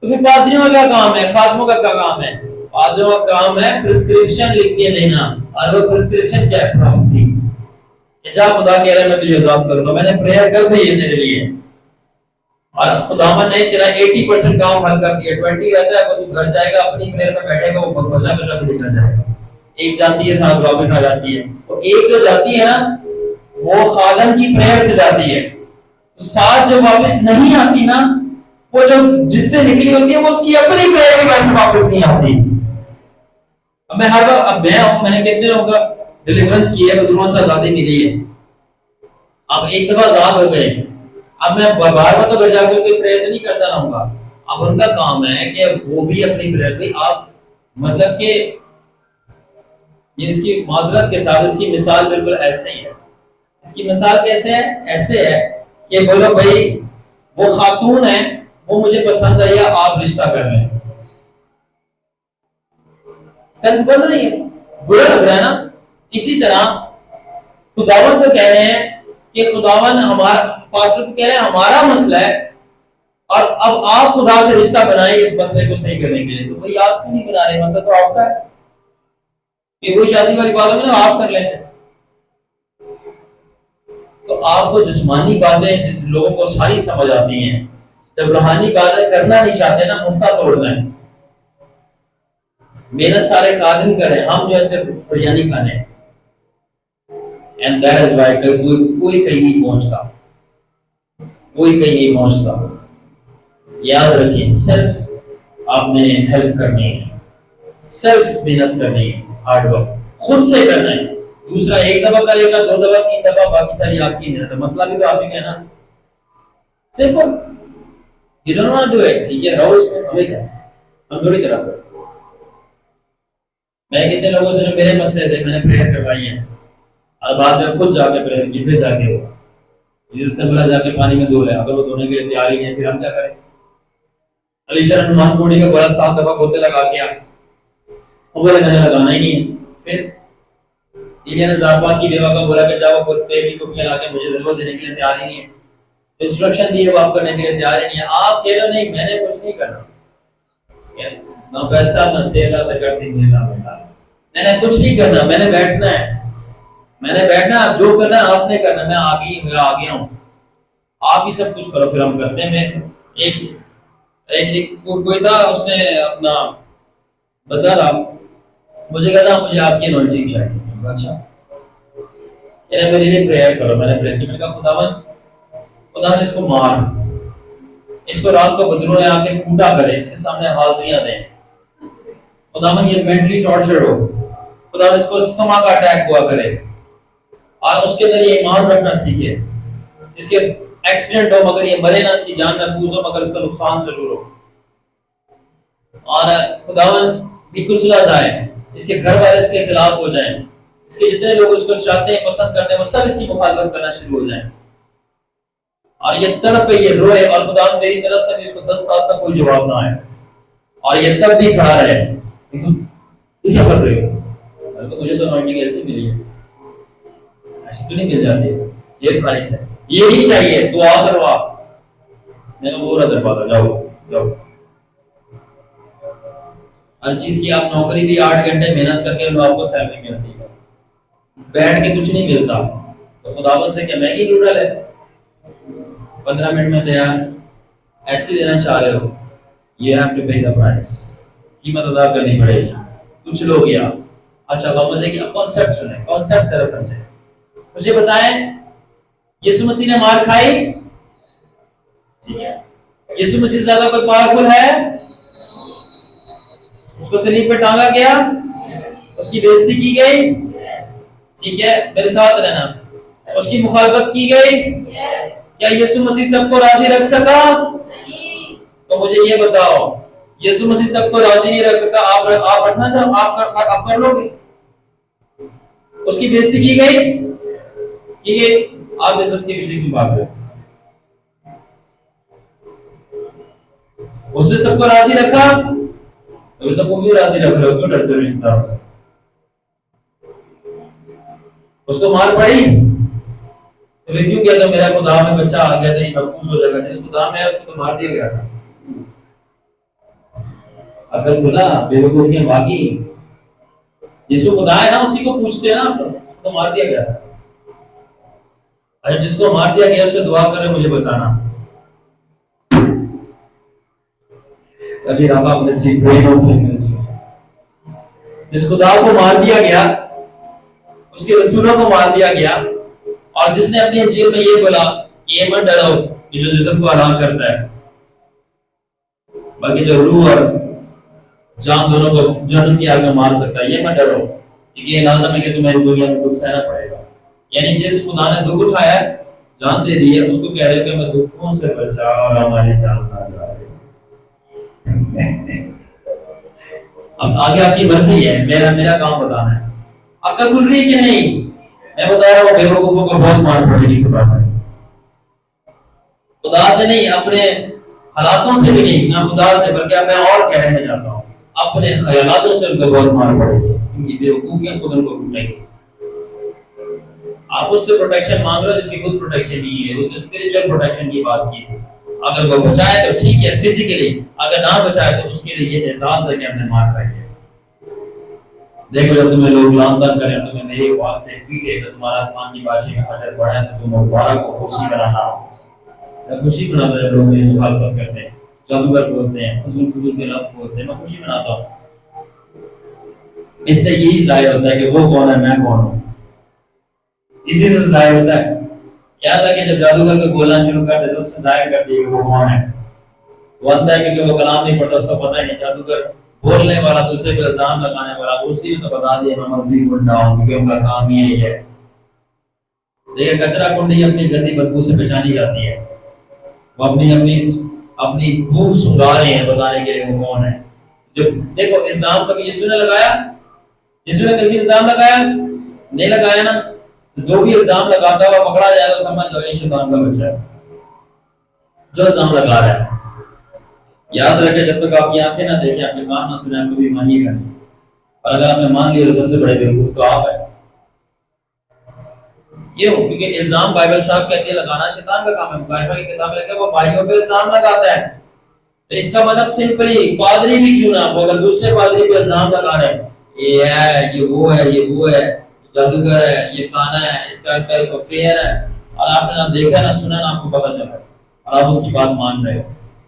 تو پھر پادریوں کا کیا کام ہے؟ خادموں کا کیا کام ہے؟ پادریوں کا کام ہے پرسکرپشن لکھ کے دینا. اور وہ پرسکرپشن کیا ہے؟ پروفیسی. کہ جا خدا کہہ رہا ہے میں تجھے آزاد کروں گا، میں نے پریئر کر دی ہے تیرے لیے، اور خداوند نے تیرا 80% کام حل کر دیا، 20 رہتا ہے. وہ تو گھر جائے گا، اپنی پریئر میں بیٹھے گا، وہ بچہ بھی نکل جائے گا. ایک جاتی ہے، ساتھ واپس آ جاتی ہے. تو ایک جو جاتی ہے نا وہ خادم کی پریئر سے جاتی ہے. تو ساتھ جو واپس نہیں آتی نا، وہ جو جس سے نکلی ہوتی ہے وہ اس کی اپنی پریئر کی وجہ سے واپس نہیں آتی. اب میں ہر وقت اب میں نے کتنے لوگوں کا ڈیلیورنس کی ہے، بدلوں سے آزادی ملی ہے. اب ایک دفعہ آزاد ہو گئے، اب میں بار بار تو گھر جا کے کوئی پریئر نہیں کرتا رہوں گا. اب ان کا کام ہے کہ وہ بھی اپنی پریئر پہ آپ مطلب کہ یہ اس کی معذرت کے ساتھ اس کی مثال بالکل ایسے ہی ہے. اس کی مثال کیسے ہے؟ ایسے ہے کہ بولو بھائی وہ خاتون ہے، وہ مجھے پسند ہے، یا آپ رشتہ کر رہے ہیں. سینس بن رہی ہے، برا لگ رہا ہے نا. اسی طرح خداوند کو کہہ رہے ہیں کہ خداوند ہمارا، پاسٹر کو کہہ رہے ہیں ہمارا مسئلہ ہے، اور اب آپ خدا سے رشتہ بنائیں اس مسئلے کو صحیح کرنے کے لیے. تو بھائی آپ کیوں نہیں بنا رہے؟ مسئلہ تو آپ کا ہے. یہ وہ شادی والی بات ہے نا، آپ کر لیں. تو آپ کو جسمانی باتیں لوگوں کو ساری سمجھ آتی ہیں، جب روحانی باتیں کرنا نہیں چاہتے نا، مفتہ توڑنا ہے. محنت سارے خادم کریں، ہم جو ہے صرف بریانی کھانے ہیں. اینڈ دیٹ از وائی کوئی کہیں نہیں پہنچتا، کوئی کہیں نہیں پہنچتا. یاد رکھیں سیلف آپ نے ہیلپ کرنی ہے، سیلف محنت کرنی ہے، ہارڈ ورک خود سے کرنا ہے. دوسرا ایک دفعہ کرے گا، 2 دفعہ 3 دفعہ، باقی ساری آپ کی محنت ہے. مسئلہ بھی تو آپ ہی کہنا simple. You don't want to do it. ٹھیک ہے رہو اس میں، ہمیں کیا، ہم تھوڑی طرح پر. میں کتنے لوگوں سے جو میرے مسئلے تھے میں نے پریئر کروائی ہیں، اور بعد میں خود جا کے پریئر کی، پھر جا کے ہوا جس نے بولا جا کے پانی میں دھو لے. اگر وہ دھونے کے لیے تیار ہی نہیں ہے پھر ہم کیا کریں. علی شاہ نعمان کوڑی کا بڑا 7 دفعہ بوتے لگا کے وہ بولے میں نے لگانا ہی نہیں ہے. پھر ایلیا نے زاربان کی بیوہ کا بولا کہ جاؤ وہ تیل کی کپیاں لا کے مجھے دے، وہ دینے کے لیے تیار ہی نہیں ہے. انسٹرکشن دی ہے وہ آپ کرنے کے لیے تیار ہی نہیں ہے. آپ کہہ رہے نہیں میں نے کچھ نہیں کرنا، نہ پیسہ نہ تیلا نہ کرتی میلا میلا، میں نے کچھ نہیں کرنا، میں نے بیٹھنا ہے، میں نے بیٹھنا. آپ جو کرنا ہے آپ نے کرنا، میں آ گیا ہوں، آپ ہی سب کچھ کرو. پھر ہم کرتے ہیں. میں ایک کوئی تھا، اس نے اپنا بندہ تھا، مجھے کہا تھا مجھے آپ کی انوائٹنگ چاہیے. اچھا میرے لیے پریئر کرو. میں نے پریئر کی، میں نے کہا خدا نے اس کو مار، اس کو رات کو بدروں میں آ کے کوٹا کرے، اس کے سامنے حاضریاں دیں. خدا یہ مینٹلی ٹارچر ہو، خدا اس کو استما کا اٹیک ہوا کرے اور اس کے اندر یہ ایمان رکھنا سیکھے. اس کے ایکسیڈنٹ ہو مگر یہ مرے نہ، اس کی جان محفوظ ہو مگر اس کا نقصان ضرور ہو. اور خداوند بھی کچلا جائے، اس کے گھر والے اس کے خلاف ہو جائیں، اس کے جتنے لوگ اس کو چاہتے ہیں پسند کرتے ہیں وہ سب اس کی مخالفت کرنا شروع ہو جائیں. اور یہ تڑپے، یہ روئے، اور خداوند تیری طرف سے بھی اس کو 10 سال تک کوئی جواب نہ آئے، اور یہ تب بھی کھڑا رہے. تو کیا کر رہے ہو؟ مجھے تو انوائٹنگ ایسی ملی ہے، ایسی تو نہیں مل جاتی، یہ پرائس ہے، یہ نہیں چاہیے، دعا کرو آپ. میں نے وہ ادھر پاتا جاؤ. ہر چیز کی آپ نوکری بھی 8 گھنٹے محنت کر کے آپ کو سیلری ملتی ہے، بیٹھ کے کچھ نہیں ملتا. تو خداوند سے کیا مہنگی نوڈل ہے 15 منٹ میں تیار ایسے لینا چاہ رہے ہو؟ You have to pay the price. قیمت ادا کرنی پڑے گی. کچھ لوگ یا اچھا بابا مجھے کہ کانسیپٹ سنیں، کانسیپٹ ذرا سمجھیں. مجھے بتائیں یسوع مسیح نے مار کھائی؟ ٹھیک ہے. یسوع مسیح زیادہ کوئی پاورفل ہے؟ اس کو صلیب پہ ٹانگا گیا، اس کی بےزتی کی گئی، ٹھیک ہے میرے ساتھ رہنا، اس کی مخالفت کی گئی. کیا یسوع مسیح سب کو راضی رکھ سکا؟ تو مجھے یہ بتاؤ یسوع مسیح سب کو راضی نہیں رکھ سکتا، آپ رکھنا چاہو، آپ کر لو گے؟ اس کی بےزتی کی گئی، آپ عزت کی پیچھے کی بات ہے. اس نے سب کو راضی رکھا تو سب کو بھی راضی رکھ رہے ہو، کیوں ڈرتے ہو رشتہ داروں سے؟ اس کو مار پڑی تو پھر کیوں کہتا میرا خدا میں بچہ آ گیا تھا یہ محفوظ ہو جائے گا؟ جس خدا میں ہے اس کو تو مار دیا گیا تھا. اگر خدا بیوقوفیاں باقی یسوع خدا ہے نا، اسی کو پوچھتے ہیں نا، اس کو مار دیا گیا تھا. اچھا جس کو مار دیا گیا اس سے دعا کرے مجھے بچانا. ابھی رابع اپنے سیٹ پہ جس خدا کو مار دیا گیا، اس کے رسولوں کو مار دیا گیا، اور جس نے اپنی انجیل میں یہ بولا یہ مت ڈرو کہ جو جسم کو ہلاک کرتا ہے بلکہ جو روح اور جان دونوں کو جہنم کی آگ میں مار سکتا ہے، یہ مت ڈرو کیونکہ یہ لازم ہے کہ تمہیں اس دنیا میں دکھ سہنا پڑے گا. یعنی جس خدا نے دکھ اٹھایا ہے، جان دے دی ہے، اس کو کہہ رہے کہ میں دکھوں سے بچا اور ہماری جان نہ جائے. اب آگے آپ کی مرضی ہے، میرا کام بتانا ہے. عقل کھل رہی ہے کہ نہیں؟ میں بتا رہا ہوں بیوقوفوں کو بہت مار پڑے گی خدا سے نہیں، اپنے حالاتوں سے بھی نہیں، نہ خدا سے، بلکہ میں اور کہنے جاتا ہوں اپنے خیالاتوں سے ان کو بہت مار پڑے گی، کیونکہ بیوقوفیاں خود ان کو ٹوٹیں گی. آپ اس سے پروٹیکشن مانگ رہے ہو جس کی خود پروٹیکشن نہیں ہے، اس سے اسپرچوئل پروٹیکشن کی بات کی. اگر وہ بچائے تو ٹھیک ہے فزیکلی، اگر نہ بچائے تو اس کے لیے یہ احساس ہے کہ ہم نے مار کھائی ہے. دیکھو جب تمہیں لوگ لامدار کریں، تمہیں میرے واسطے پیٹے تو تمہارا آسمان کی بادشاہی میں حشر بڑھا تو تم مبارک کو خوشی بنانا ہو. خوشی بناتا ہے لوگ میری مخالفت کرتے ہیں، جادوگر بولتے ہیں، فضول کے لفظ بولتے ہیں، میں خوشی مناتا ہوں. اس سے یہی ظاہر ہوتا ہے کہ وہ کون ہے میں کون ہوں. اسی سے ظاہر ہوتا ہے. یاد ہے کہ جب جادوگر کو بولنا شروع کر دے تو اس سے ظاہر کر دے کہ وہ کون ہے. وہ اندھا ہے کیونکہ وہ کلام نہیں پڑھتا, اس کو پتہ ہی نہیں. جادوگر بولنے والا, دوسرے پہ الزام لگانے والا, اسی نے تو بتا دیا میں مذہبی گنڈا ہوں کیونکہ ان کا کام یہی ہے. دیکھیں کچرا کنڈی اپنی گندی بدبو سے پہچانی جاتی ہے. وہ اپنی بو سنگا رہے ہیں بتانے کے لیے وہ کون ہے. جو دیکھو الزام کبھی یسوع نے لگایا, یسوع نے کبھی الزام لگایا نہیں لگایا نا. جو بھی الزام لگاتا ہے وہ پکڑا جائے تو سمجھ جاؤ یہ شیطان کا بچہ ہے جو الزام لگا رہا ہے. یاد رکھے جب تک آپ کی آنکھیں نہ دیکھیں, آپ کے کان نہ سنیں, آپ کبھی مانیے گا نہیں. اور اگر آپ نے مان لیا تو سب سے بڑے بیوقوف تو آپ ہے. کیوں؟ کیونکہ الزام بائبل صاحب کہتی ہے لگانا شیطان کا کام ہے. مکاشفہ کی کتاب میں لکھا ہے وہ بھائیوں پہ الزام لگاتا ہے. تو اس کا مطلب سمپلی پادری بھی کیوں نہ ہو, اگر دوسرے پادری پہ الزام لگا رہے ہیں یہ ہے یہ وہ ہے یہ وہ ہے جادوگر ہے یہ فلانا ہے اس کا ایک افیئر ہے, اور آپ نے نہ دیکھا نہ سنا نہ آپ کو پتہ چلا اور آپ اس کی بات مان رہے ہو,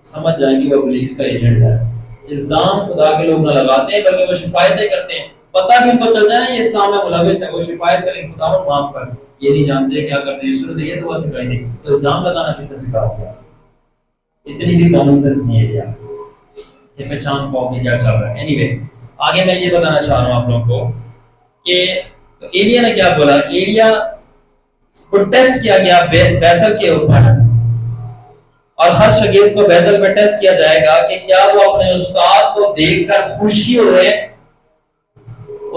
سمجھ جائیں کہ وہ ابلیس کا ایجنٹ ہے. الزام خدا کے لوگ نہ لگاتے ہیں بلکہ وہ شفایتیں کرتے ہیں. پتہ بھی ان کو چل جائے یہ اس کام میں ملوث ہے, وہ شفایت کریں خدا معاف کر. یہ نہیں جانتے کیا کرتے ہیں. یسوع نے یہ دعا سکھائی تھی, تو الزام لگانا کس نے سکھا دیا؟ اتنی بھی کامن سینس نہیں ہے یار. یہ پہچان پاؤ کہ کیا چل رہا ہے. اینی وے آگے میں یہ بتانا چاہ رہا ہوں آپ لوگوں کو کہ ایلیا نے کیا بولا. ایلیا کو ٹیسٹ کیا گیا بیتل کے اوپر, اور ہر شاگرد کو بیتل پہ ٹیسٹ کیا جائے گا کہ کیا وہ اپنے استاد کو دیکھ کر خوشی ہو رہے ہیں,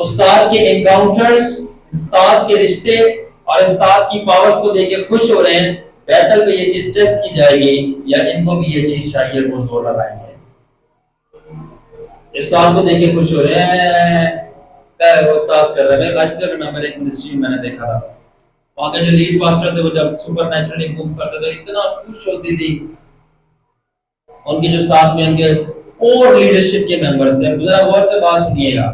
استاد کے انکاؤنٹرز, استاد کے رشتے اور استاد کی پاورز کو دیکھ کے خوش ہو رہے ہیں. بیتل پہ یہ چیز ٹیسٹ کی جائے گی یا ان کو بھی یہ چیز چاہیے وہ زور لگائیں گے. استاد کو دیکھ کے خوش ہو رہے ہیں, کیا وہ استاد کر رہے ہیں. لاسٹ ایئر میں ایک منسٹری میں نے دیکھا تھا, وہاں کے جو لیڈ پاسٹر تھے وہ جب سپر نیچرلی موو کرتے تھے اتنا خوش ہوتی تھی. ان کے جو ساتھ میں ان کے کور لیڈرشپ کے ممبرز ہیں, ذرا غور سے بات سنیے گا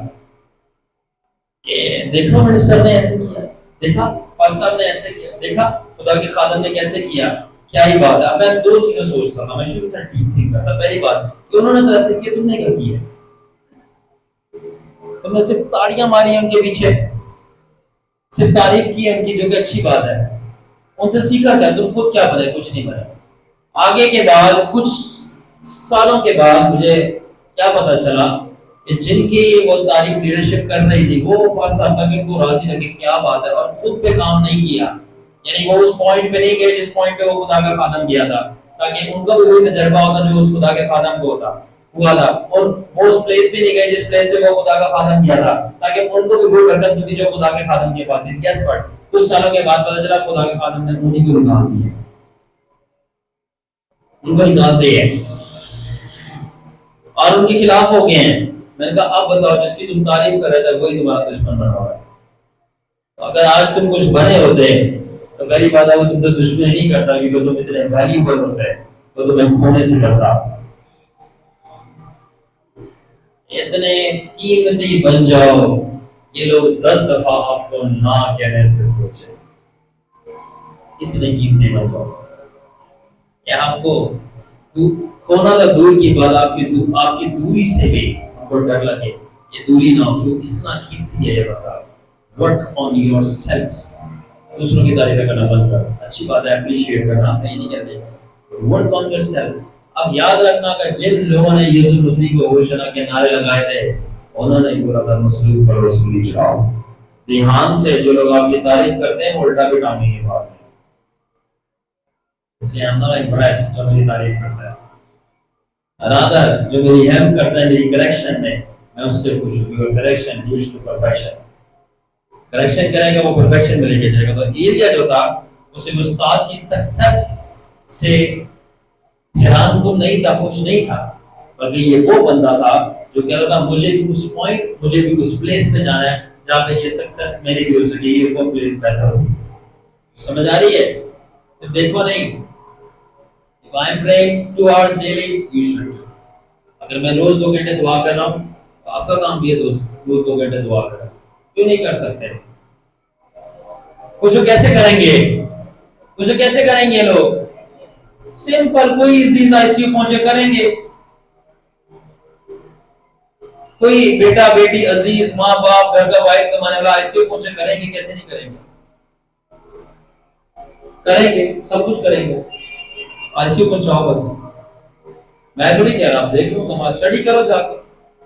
کہ دیکھا میرے سر نے ایسے کیا, دیکھا پاس صاحب نے ایسے کیا, دیکھا خدا کے خادم نے کیسے کیا, کیا ہی بات ہے. اب میں دو چیزیں سوچتا تھا, میں شروع سے ڈیپ تھنک کرتا. پہلی بات کہ انہوں نے تو ایسے کیا, تم نے کیا کیا؟ تم نے صرف تاڑیاں ماری ہیں ان کے پیچھے, صرف تعریف کی ہے ان کی, جو کہ اچھی بات ہے. ان سے سیکھا کیا؟ تم خود کیا بنے؟ کچھ نہیں بنے. آگے کے بعد کچھ سالوں کے بعد مجھے کیا پتا چلا کہ جن کی وہ تعریف لیڈرشپ کر رہی تھی وہ پاس صاحب تک ان کو راضی رکھے, کیا بات ہے, اور خود پہ کام نہیں کیا. یعنی وہ اس پوائنٹ پہ نہیں گئے جس پوائنٹ پہ وہ خدا کا خادم کیا تھا, تاکہ ان کا بھی وہی تجربہ ہوتا جو اس خدا کے خادم کو ہوا تھا. اور وہ اس پلیس پہ نہیں گئے جس پلیس پہ وہ خدا کا خادم کیا تھا, تاکہ ان کو بھی وہ برکت ملتی جو خدا کے خادم کے پاس تھی. گیس واٹ, کچھ سالوں کے بعد پتہ چلا خدا کے خادم نے انہیں کو نکال دیا, ان کو نکال دیا اور ان کے خلاف ہو گئے ہیں. میں نے کہا اب بتاؤ, جس کی تم تعریف کر رہے تھے وہی تمہارا دشمن بنا ہوا ہے. اگر آج تم کچھ بنے ہوتے تو پہلی بات ہے وہ تم سے دشمنی نہیں کرتا, کیونکہ تم اتنے ویلیوبل ہوتے تو تمہیں کھونے سے ڈرتا. اتنے قیمتی بن جاؤ یہ لوگ 10 دفعہ آپ کو نہ کہنے سے سوچے. اتنے قیمتی بن جاؤ کہ آپ کو کھونا تو دور کی بات, آپ کی دوری سے بھی آپ کو ڈر لگے. یہ دوری نہ ہو, اتنا قیمتی ہے. یہ بتا ورک آن یور سیلف. دوسروں کی تعریفیں کرنا بند کر. اچھی بات ہے اپریشیٹ کرنا, نہیں نہیں کہتے, ورک آن یور سیلف. اب یاد رکھنا کہ جن لوگوں نے یسوع مسیح کو ہوشنا کے نعرے لگائے تھے انہوں نے بولا تھا مسلوب پر رسولی چڑھاؤ. دھیان سے جو لوگ آپ کی تعریف کرتے ہیں الٹا بھی ٹانگیں گے بعد میں. اس لیے ہم امپریس جو میری تعریف کرتا ہے, رادر جو میری ہیلپ کرتا ہے میری کریکشن میں اس سے خوش ہوں. کیونکہ correction leads to perfection. Correction کرے گا وہ پرفیکشن میں لے کے جائے گا. تو ایلیا جو تھا اسے استاد کی سکسیس سے حیران تو نہیں تھا, خوش نہیں تھا, بلکہ یہ وہ بندہ تھا جو کہہ رہا تھا مجھے بھی اس پوائنٹ, مجھے بھی اس پلیس پہ جانا ہے جہاں پہ یہ سکسیس میری بھی ہو سکے, یہ وہ پلیس بہتر ہو. سمجھ آ رہی ہے؟ تو دیکھو نہیں, if I am praying 2 hours daily, you should. اگر میں روز 2 گھنٹے دعا کر رہا ہوں تو آپ کا کام بھی ہے روز 2 گھنٹے دعا کرنا. کیوں نہیں کر سکتے؟ کچھ کیسے کریں گے, کچھ کیسے کریں گے لوگ؟ سمپل, کوئی چیز آئی سی یو پہنچے کریں گے. کوئی بیٹا بیٹی عزیز ماں باپ گھر کا واحد کمانے والا ایسے پہنچے کریں گے؟ کیسے نہیں کریں گے؟ کریں گے، سب کچھ کریں گے. آئی پہنچاؤ بس. میں تھوڑی کہہ رہا، آپ دیکھ لو، تمہارا اسٹڈی کرو جا کے.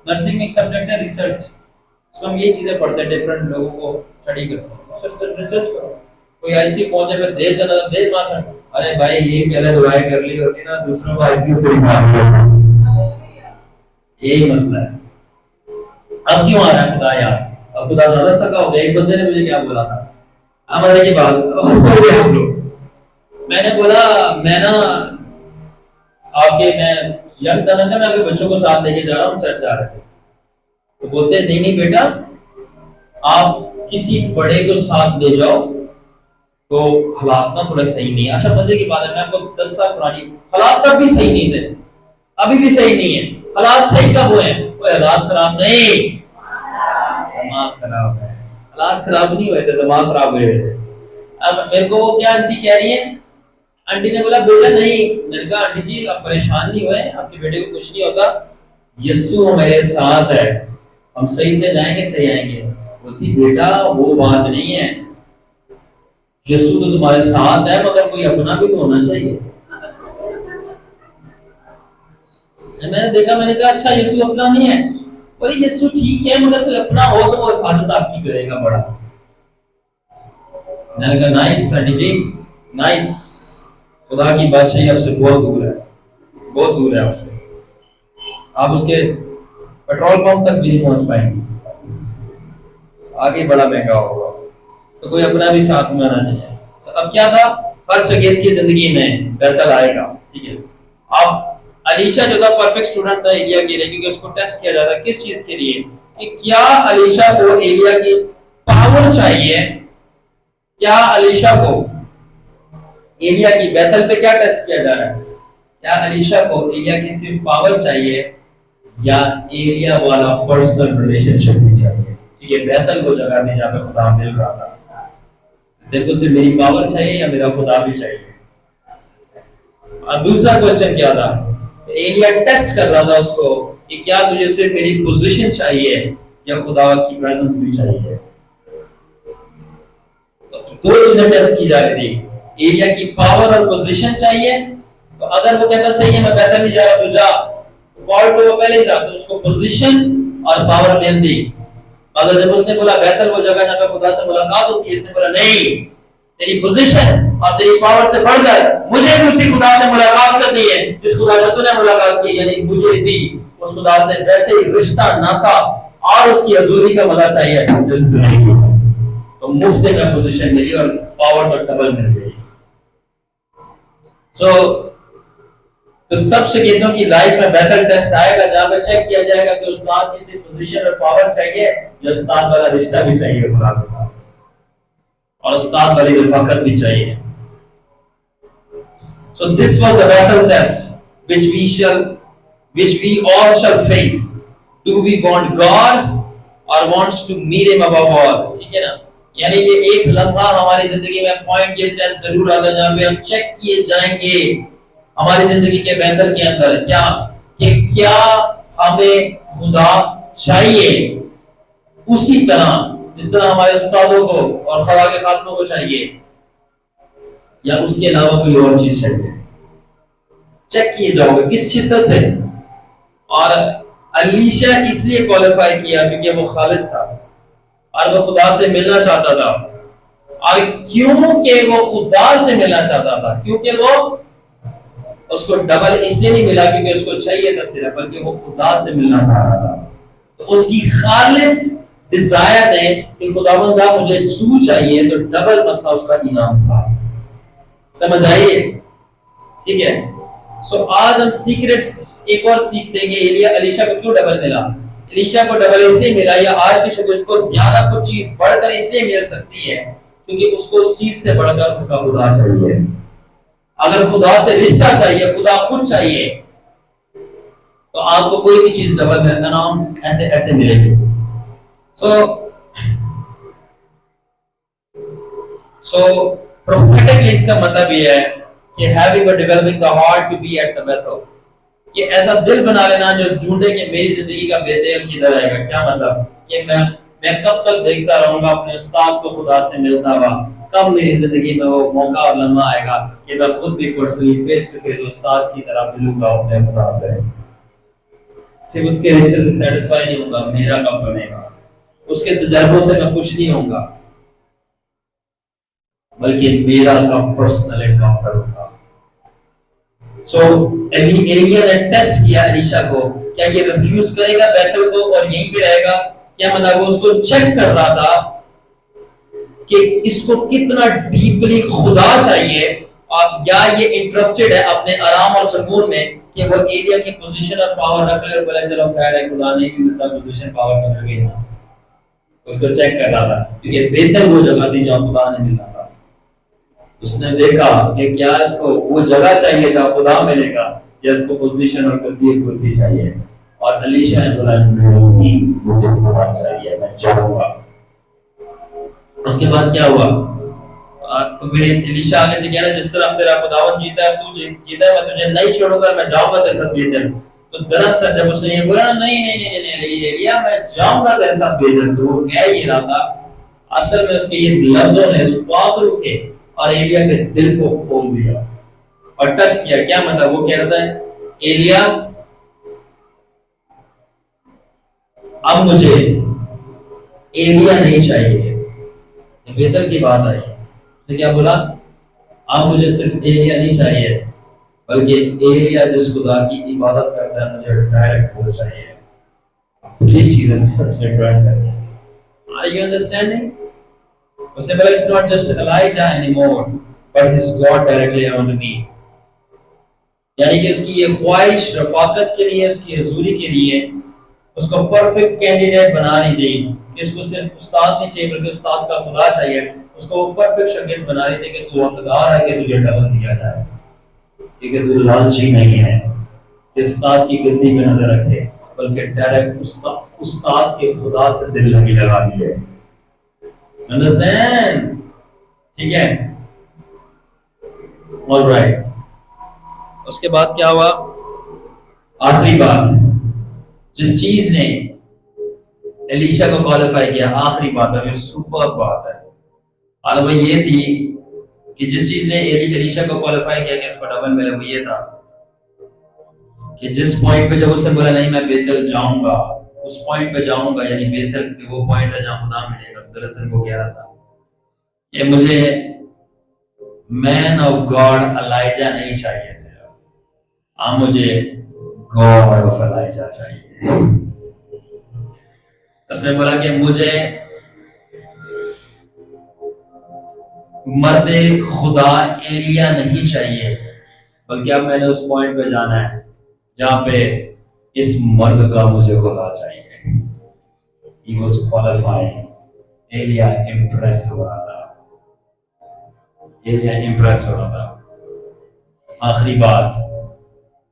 نرسنگ میں ایک سبجیکٹ ہے ریسرچ، اس میں ہم یہ چیزیں پڑھتے ہیں، ڈفرینٹ لوگوں کو اسٹڈی کرتے ہیں، ریسرچ کرو. کوئی ایسی پہنچے پھر دیر مار سکتا، ارے بھائی یہ پہلے دعائیں کر لی ہوتی نا، دوسروں کو ایسی سے مار لیا. یہی مسئلہ ہے. اب کیوں آ رہا ہے خدا یاد؟ اب خدا زیادہ سکا ہو گیا. ایک بندے نے مجھے کیا بولا تھا، ہمارے کی بات ہم لوگ، میں نے بولا میں نا آپ کے میں ینگ تھا میں آپ کے بچوں کو ساتھ لے کے جا رہا ہوں، چرچ جا رہے تھے. تو بولتے نہیں نہیں بیٹا، آپ کسی بڑے کو ساتھ لے جاؤ تو حالات نا تھوڑا صحیح نہیں ہے. اچھا مزے کی بات ہے، میں آپ کو 10 سال پرانی، حالات تب بھی صحیح نہیں تھے، ابھی بھی صحیح نہیں ہے. حالات صحیح کب ہوئے ہیں؟ کوئی حالات خراب نہیں، دماغ خراب ہے. حالات خراب نہیں ہوئے تھے، دماغ خراب ہوئے تھے. اب میرے کو وہ کیا آنٹی کہہ رہی ہے، آنٹی نے بولا بیٹا نہیں. میں نے کہا آنٹی جی آپ پریشان نہیں ہوئے، آپ کے بیٹے کو کچھ نہیں ہوتا، یسوع میرے ساتھ ہے، ہم صحیح سے جائیں گے صحیح آئیں گے. بولتی بیٹا وہ بات نہیں ہے، یسوع تو تمہارے ساتھ ہے مگر کوئی اپنا بھی تو ہونا چاہیے. میں نے دیکھا، میں نے کہا اچھا یسوع اپنا نہیں ہے؟ بولے یسوع ٹھیک ہے مگر کوئی اپنا ہو تو وہ حفاظت آپ کی کرے گا بڑا. میں نے کہا نائس آنٹی جی نائس، خدا کی بادشاہی آپ سے بہت دور ہے، بہت دور ہے آپ سے، آپ اس کے پیٹرول پمپ تک بھی نہیں پہنچ پائیں گے، آگے بڑا مہنگا ہوگا. تو کوئی اپنا بھی ساتھ میں آنا چاہیے. اب کیا تھا، ہر شگیت کی زندگی میں بیتل آئے گا. ٹھیک ہے، اب علیشا جو تھا پرفیکٹ اسٹوڈنٹ تھا ایلیا کے لیے، کیونکہ اس کو ٹیسٹ کیا جاتا ہے کس چیز کے لیے، کہ کیا علیشا کو ایلیا کی پاور چاہیے، کیا علیشا کو ایلیا کی بیتل پہ کیا ٹیسٹ کیا جا رہا ہے، کیا علیشا کو ایلیا کی صرف پاور چاہیے یا ایلیا والا پرسنل ریلیشن شپ بھی چاہیے. ٹھیک ہے، بیتل کو جگہ دی جہاں پہ خدا مل رہا تھا. دیکھو صرف میری پاور چاہیے یا میرا خدا بھی چاہیے. اور دوسرا کوشچن کیا تھا، ایلیا ٹیسٹ کر رہا تھا اس کو کہ کیا تجھے صرف میری پوزیشن چاہیے یا خدا کی پریزنس بھی چاہیے. دو چیزیں ٹیسٹ کی جا رہی تھی، ایلیا کی پاور اور پوزیشن چاہیے. تو اگر وہ کہتا صحیح ہے میں بیتل نہیں جا رہا تو جا، پاور تو وہ پہلے ہی تھا، تو اس کو پوزیشن اور پاور مل دی. مگر جب اس نے بولا بیتل وہ جگہ جہاں پہ خدا سے ملاقات ہوتی ہے، اس نے بولا نہیں، تیری پوزیشن اور تیری پاور سے بڑھ کر مجھے بھی اسی خدا سے ملاقات کرنی ہے جس خدا سے تو نے ملاقات کی، یعنی مجھے بھی اس خدا سے ویسے ہی رشتہ ناتا اور اس کی حضوری کا مزہ چاہیے جس تو نہیں کی. تو مفت میں پوزیشن ملی اور پاور تو ڈبل مل گئی. تو سب شاگردوں کی لائف میں بیتل ٹیسٹ آئے گا جہاں پہ چیک کیا جائے گا کہ استاد کی صرف پوزیشن اور پاور چاہیے یا استاد والا رشتہ بھی چاہیے خدا کے ساتھ، اور استاد والی رفاقت بھی چاہیے. So this was the battle test which we all shall face. Do we want God or wants to meet him above all? ٹھیک ہے نا، یعنی یہ ایک لمحہ ہماری زندگی میں پوائنٹ یہ ٹیسٹ ضرور آتا ہے جہاں پہ ہم چیک کیے جائیں گے ہماری زندگی کے بیتل کے اندر کیا، کہ کیا ہمیں خدا چاہیے اسی طرح جس طرح ہمارے استادوں کو اور خدا کے خادموں کو چاہیے، یا اس کے علاوہ کوئی اور چیز چاہیے. چیک کیے جاؤ گے کس شدت سے. اور علیشا اس لیے کوالیفائی کیا کیونکہ وہ خالص تھا اور وہ خدا سے ملنا چاہتا تھا. اور کیونکہ وہ خدا سے ملنا چاہتا تھا، کیونکہ وہ اس کو ڈبل اس لیے نہیں ملا کیونکہ اس کو چاہیے تھا صرف، بلکہ وہ خدا سے ملنا چاہتا تھا. تو اس کی خالص ڈیزائر ہے کہ خداوندہ مجھے تو چاہیے، تو ڈبل مسا اس کا انعام تھا. سمجھ آئیے؟ ٹھیک ہے. سو آج ہم سیکریٹس ایک اور سیکھتے ہیں کہ ایلیا علیشا کو کیوں ڈبل ملا. علیشا کو ڈبل اس لیے ملا یا آج کی شاگرد کو زیادہ کچھ چیز بڑھ کر اس لیے مل سکتی ہے کیونکہ اس کو اس چیز سے بڑھ کر اس کا خدا چاہیے. اگر خدا سے رشتہ چاہیے، خدا خود چاہیے، تو آپ کو کوئی بھی چیز ڈبل میں اناؤنس ایسے ملے گی. سو prophetically اس کا مطلب یہ ہے کہ having or developing the heart to be at the Bethel, کہ ایسا دل بنا لینا جو ڈھونڈے کہ میری زندگی کا بہتر کدھر آئے گا. کیا مطلب کہ میں کب تک دیکھتا رہوں گا اپنے استاد کو خدا سے ملتا ہوا, کب میری زندگی میں وہ موقع اور لمحہ آئے گا کہ میں خود بھی پرسنلی فیس ٹو فیس استاد کی طرح ملوں گا اپنے خدا سے. صرف اس کے رشتے سے سیٹسفائی نہیں ہوں گا, میرا کب بنے گا, اس کے تجربوں سے میں خوش نہیں ہوں گا, بلکہ میرا کب پرسنل انکاؤنٹر ہوگا. سو ایلیا نے ٹیسٹ کیا الیشا کو, کیا یہ ریفیوز کرے گا بیتل کو اور یہیں پہ رہے گا, کیا مطلب وہ اس کو چیک کر رہا تھا کہ اس کو کتنا ڈیپلی خدا چاہیے, اور یا یہ انٹرسٹڈ ہے اپنے آرام اور سکون میں کہ وہ ایلیا کی پوزیشن اور پاور رکھ لے اور بولے چلو خیر ہے خدا نہیں بھی ملتا پوزیشن پاور تو مل گئی. اس کو چیک کر رہا تھا کیونکہ بیتل وہ جگہ تھی جہاں خدا نہیں ملتا تھا. اس نے دیکھا کہ کیا اس کو وہ جگہ چاہیے جہاں خدا ملے گا یا اس کو پوزیشن اور کرسی چاہیے, اور الیشا نے بولا نہیں مجھے خدا چاہیے, میں چاہوں گا. اس کے بعد کیا ہوا, تو پھر الیشا آگے سے کہہ رہا جس طرح تیرا خداوند جیتا ہے تو جیتا ہے, میں تجھے نہیں چھوڑوں گا, میں جاؤں گا تیرے ساتھ بیتل. تو دراصل جب اس نے یہ بولا نہیں ایلیا میں جاؤں گا تیرے ساتھ بیتل, تو وہ کہہ یہ رہا تھا اصل میں اس کے یہ لفظوں نے اس پاک روح کے اور ایلیا کے دل کو کھول دیا اور ٹچ کیا. کیا مطلب وہ کہہ رہا ہے ایلیا اب مجھے ایلیا نہیں چاہیے. بیتل کی بات آئی تو کیا بولا, اب مجھے صرف ایلیا نہیں چاہیے بلکہ ایلیا جس خدا کی عبادت کرتا ہے مجھے ڈائریکٹ وہ چاہیے. یہ چیزیں سب سے ڈرائیو کریں. Are you understanding? اس سے پہلے it's not just Elijah anymore but his God directly I want to meet. یعنی کہ اس کی یہ خواہش رفاقت کے لیے, اس کی حضوری کے لیے اس کو پرفیکٹ کینڈیڈیٹ بنا نہیں دی کہ اس کو صرف استاد نہیں چاہیے بلکہ استاد کا خدا چاہیے. اس کو پرفیکٹ شاگرد بنا رہی تھی کہ تو حقدار ہے کہ تجھے ڈبل دیا جائے, کیونکہ تو لالچی نہیں ہے کہ استاد کی گدی پہ نظر رکھے بلکہ ڈائریکٹ استاد کے خدا سے دل لگا لیے. انڈرسٹینڈ؟ ٹھیک ہے, آل رائٹ. اس کے بعد کیا ہوا, آخری بات جس چیز نے الیشا کو کوالیفائی کیا, آخری بات ہے, یہ سپر بات ہے, اور وہ یہ تھی کہ جس چیز نے الیشا کو کوالیفائی کیا کہ اس کو ڈبل ملے, وہ یہ تھا کہ جس پوائنٹ پہ جب اس نے بولا نہیں میں بیتل جاؤں گا, اس پوائنٹ پہ جاؤں گا, یعنی بیتل پہ وہ پوائنٹ ہے جہاں خدا ملے گا. دراصل وہ کہہ رہا تھا کہ مجھے مین آف گاڈ الائجا نہیں چاہیے صرف, مجھے گاڈ آف الائجا چاہیے. اس نے بولا کہ مجھے مرد خدا ایلیا نہیں چاہیے بلکہ اب میں نے اس پوائنٹ پہ جانا ہے جہاں پہ اس مرد کا مجھے خدا چاہیے. He was qualifying. Eliya impress ہو رہا تھا, ایلیا امپریس ہو رہا تھا. آخری بات,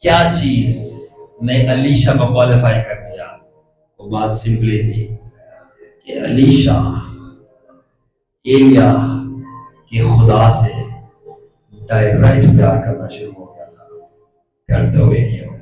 کیا چیز نے الیشا کو کوالیفائی کر دیا؟ وہ بات سمپلی تھی کہ الیشا ایلیا کے خدا سے ڈائریکٹ پیار کرنا شروع ہو گیا تھا, کرتے ہوئے نہیں ہو.